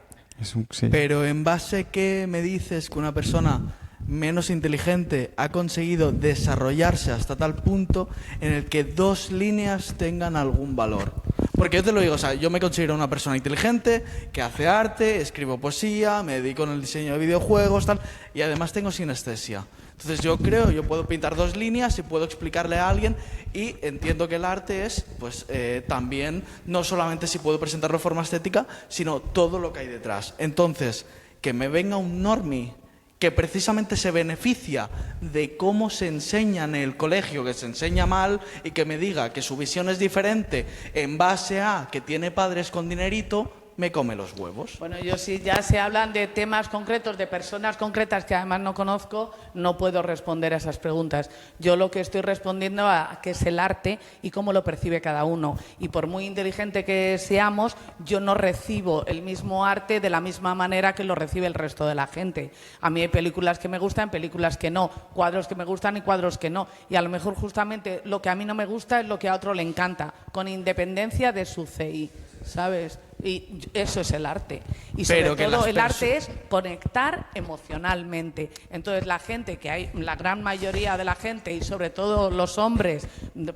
Pero ¿en base a qué me dices que una persona menos inteligente ha conseguido desarrollarse hasta tal punto en el que 2 líneas tengan algún valor? Porque yo te lo digo, o sea, yo me considero una persona inteligente, que hace arte, escribo poesía, me dedico en el diseño de videojuegos, tal, y además tengo sinestesia. Entonces yo puedo pintar 2 líneas y puedo explicarle a alguien, y entiendo que el arte es, pues, también, no solamente si puedo presentarlo de forma estética, sino todo lo que hay detrás. Entonces, que me venga un normie que precisamente se beneficia de cómo se enseña en el colegio, que se enseña mal, y que me diga que su visión es diferente en base a que tiene padres con dinerito, me come los huevos. Bueno, yo si ya se hablan de temas concretos, de personas concretas que además no conozco, no puedo responder a esas preguntas. Yo lo que estoy respondiendo a qué es el arte y cómo lo percibe cada uno. Y por muy inteligente que seamos, yo no recibo el mismo arte de la misma manera que lo recibe el resto de la gente. A mí hay películas que me gustan, películas que no, cuadros que me gustan y cuadros que no. Y a lo mejor justamente lo que a mí no me gusta es lo que a otro le encanta, con independencia de su CI, ¿sabes? Y eso es el arte. Y sobre todo el arte es conectar emocionalmente. Entonces la gente, la gran mayoría de la gente y sobre todo los hombres,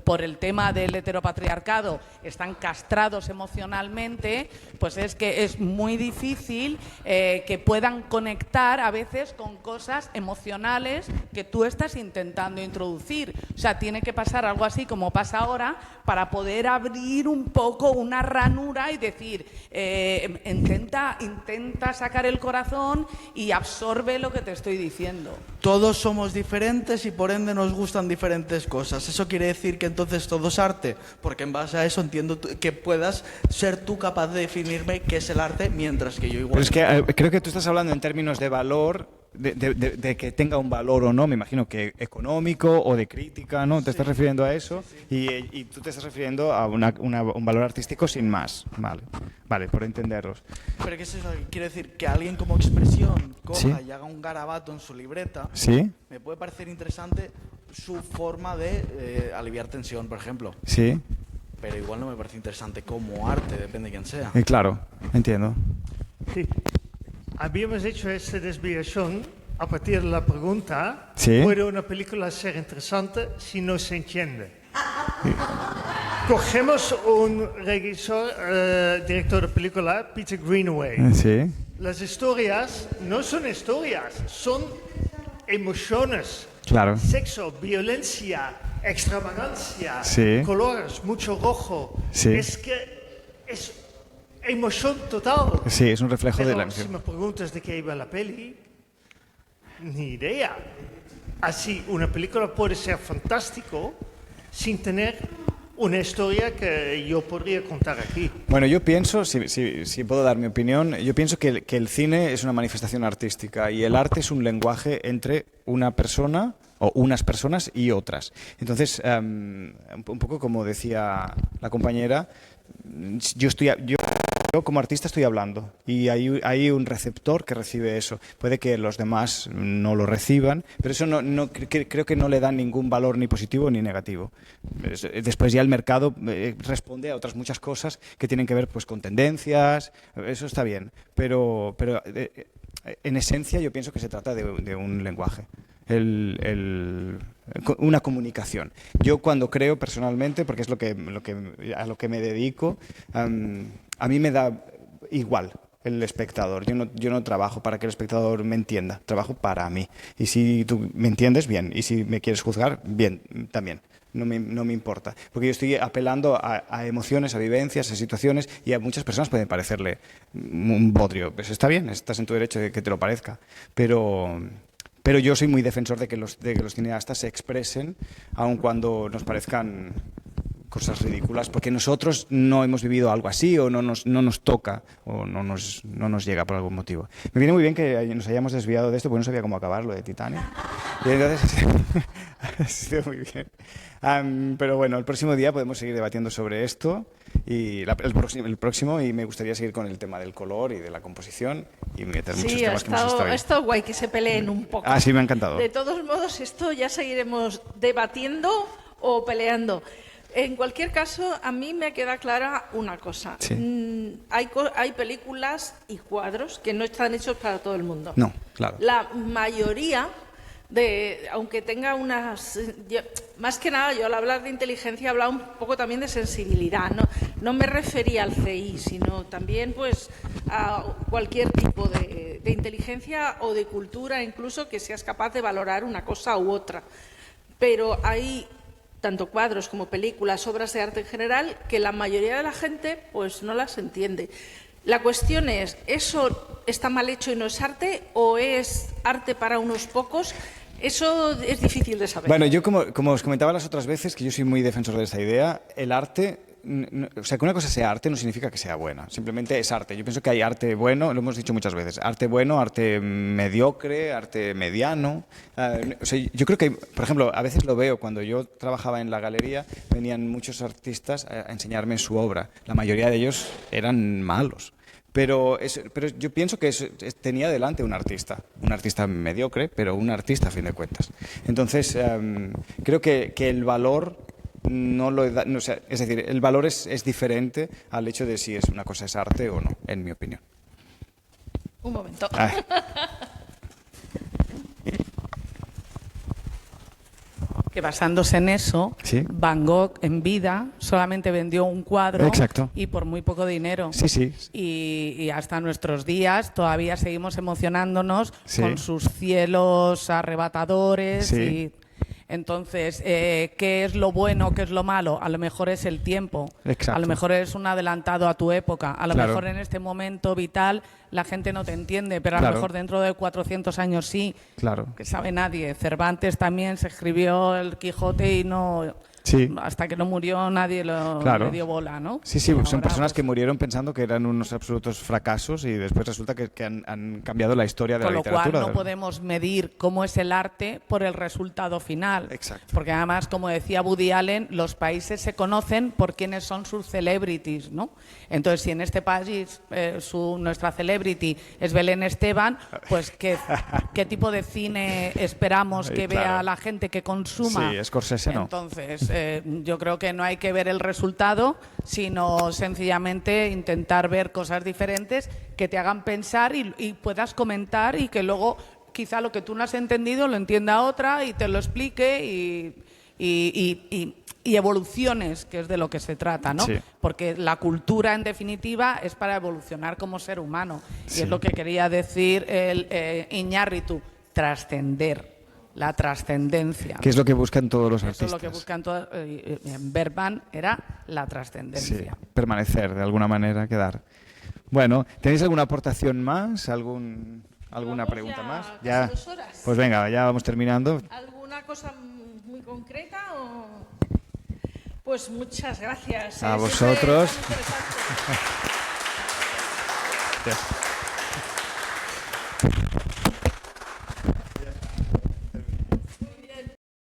por el tema del heteropatriarcado, están castrados emocionalmente, pues es que es muy difícil que puedan conectar a veces con cosas emocionales que tú estás intentando introducir. O sea, tiene que pasar algo así como pasa ahora para poder abrir un poco una ranura y decir, intenta sacar el corazón y absorbe lo que te estoy diciendo. Todos somos diferentes y por ende nos gustan diferentes cosas. ¿Eso quiere decir que entonces todo es arte? Porque en base a eso entiendo que puedas ser tú capaz de definirme qué es el arte, mientras que yo igual... Pero es que creo que tú estás hablando en términos de valor de que tenga un valor o no, me imagino que económico o de crítica, ¿no? ¿Te estás refiriendo a eso? Y tú te estás refiriendo a un valor artístico sin más. Vale, por entenderlos. Pero ¿qué es eso? Quiero decir, que alguien como expresión coja ¿Sí? y haga un garabato en su libreta, ¿Sí? me puede parecer interesante su forma de aliviar tensión, por ejemplo. Sí. Pero igual no me parece interesante como arte, depende de quién sea. Claro, entiendo. Sí. Habíamos hecho esta desviación a partir de la pregunta, Sí. ¿puede una película ser interesante si no se entiende? Cogemos un director de película, Peter Greenaway. Sí. Las historias no son historias, son emociones. Claro. Sexo, violencia, extravagancia, Sí. colores, mucho rojo. Sí. Es que es emoción total. Sí, es un reflejo Pero de la si emoción. me preguntas de qué iba la peli, ni idea. Así, una película puede ser fantástico sin tener una historia que yo podría contar aquí. Bueno, yo pienso, si puedo dar mi opinión, yo pienso que el cine es una manifestación artística y el arte es un lenguaje entre una persona o unas personas y otras. Entonces, un poco como decía la compañera, yo como artista estoy hablando y hay un receptor que recibe eso. Puede que los demás no lo reciban, pero eso creo que no le da ningún valor ni positivo ni negativo. Después ya el mercado responde a otras muchas cosas que tienen que ver pues con tendencias, eso está bien, pero en esencia yo pienso que se trata de un lenguaje. Una comunicación. Yo cuando creo personalmente, porque es a lo que me dedico, a mí me da igual el espectador. Yo no trabajo para que el espectador me entienda, trabajo para mí. Y si tú me entiendes, bien. Y si me quieres juzgar, bien, también. No me importa. Porque yo estoy apelando a emociones, a vivencias, a situaciones, y a muchas personas pueden parecerle un bodrio. Pues está bien, estás en tu derecho de que te lo parezca. Pero yo soy muy defensor de que los cineastas se expresen, aun cuando nos parezcan cosas ridículas, porque nosotros no hemos vivido algo así o no nos toca o no nos llega por algún motivo. Me viene muy bien que nos hayamos desviado de esto, porque no sabía cómo acabar lo de Titanic. Y entonces ha sido muy bien. Pero bueno, el próximo día podemos seguir debatiendo sobre esto y el próximo, y me gustaría seguir con el tema del color y de la composición y meter muchos Sí, temas que hemos estado ha ahí. estado guay que se peleen un poco. Ah, sí, me ha encantado. De todos modos, esto ya seguiremos debatiendo o peleando. En cualquier caso, a mí me queda clara una cosa. Sí. Hay películas y cuadros que no están hechos para todo el mundo. No, claro. La mayoría, aunque tenga más que nada, yo al hablar de inteligencia hablaba un poco también de sensibilidad. No me refería al CI, sino también pues a cualquier tipo de inteligencia o de cultura, incluso que seas capaz de valorar una cosa u otra. Pero hay tanto cuadros como películas, obras de arte en general, que la mayoría de la gente pues no las entiende. La cuestión es, ¿eso está mal hecho y no es arte o es arte para unos pocos? Eso es difícil de saber. Bueno, yo como os comentaba las otras veces, que yo soy muy defensor de esta idea, el arte, o sea, que una cosa sea arte no significa que sea buena, simplemente es arte. Yo pienso que hay arte bueno, lo hemos dicho muchas veces, arte bueno, arte mediocre, arte mediano. O sea, yo creo que, por ejemplo, a veces lo veo, cuando yo trabajaba en la galería, venían muchos artistas a enseñarme su obra. La mayoría de ellos eran malos. Pero yo pienso que tenía delante un artista mediocre, pero un artista a fin de cuentas. Entonces, creo que el valor no lo da, o sea, es decir, el valor es diferente al hecho de si una cosa es arte o no, en mi opinión. Un momento. Que basándose en eso, ¿Sí? Van Gogh en vida solamente vendió un cuadro. Exacto. Y por muy poco dinero. Sí, sí. Y hasta nuestros días todavía seguimos emocionándonos Sí. con sus cielos arrebatadores. Sí. Y entonces, ¿qué es lo bueno, qué es lo malo? A lo mejor es el tiempo. Exacto. A lo mejor eres un adelantado a tu época. A lo Claro. mejor en este momento vital la gente no te entiende, pero a Claro. lo mejor dentro de 400 años sí. Claro. Que sabe nadie. Cervantes también se escribió el Quijote y no Sí. Hasta que no murió nadie le dio bola, ¿no? Sí, sí, Y son ahora, personas pues, que murieron pensando que eran unos absolutos fracasos y después resulta que han cambiado la historia de con la lo literatura. cual no podemos medir cómo es el arte por el resultado final. Exacto. Porque además, como decía Woody Allen, los países se conocen por quiénes son sus celebrities, ¿no? Entonces, si en este país nuestra celebrity es Belén Esteban, pues ¿qué tipo de cine esperamos que vea la gente que consuma? Sí, Scorsese no. Entonces, yo creo que no hay que ver el resultado, sino sencillamente intentar ver cosas diferentes que te hagan pensar y puedas comentar y que luego quizá lo que tú no has entendido lo entienda otra y te lo explique y evoluciones, que es de lo que se trata, ¿no? Sí. Porque la cultura, en definitiva, es para evolucionar como ser humano. Sí. Y es lo que quería decir Iñárritu, trascender. La trascendencia. ¿Qué es lo que buscan todos los Eso artistas? es lo que buscan todos. En Bergman era la trascendencia. Sí, permanecer, de alguna manera, quedar. Bueno, ¿tenéis alguna aportación más? ¿Alguna pregunta más? Ya casi 2 horas. Pues venga, ya vamos terminando. ¿Alguna cosa muy concreta? Pues muchas gracias. A Siempre vosotros. tan interesante. Gracias.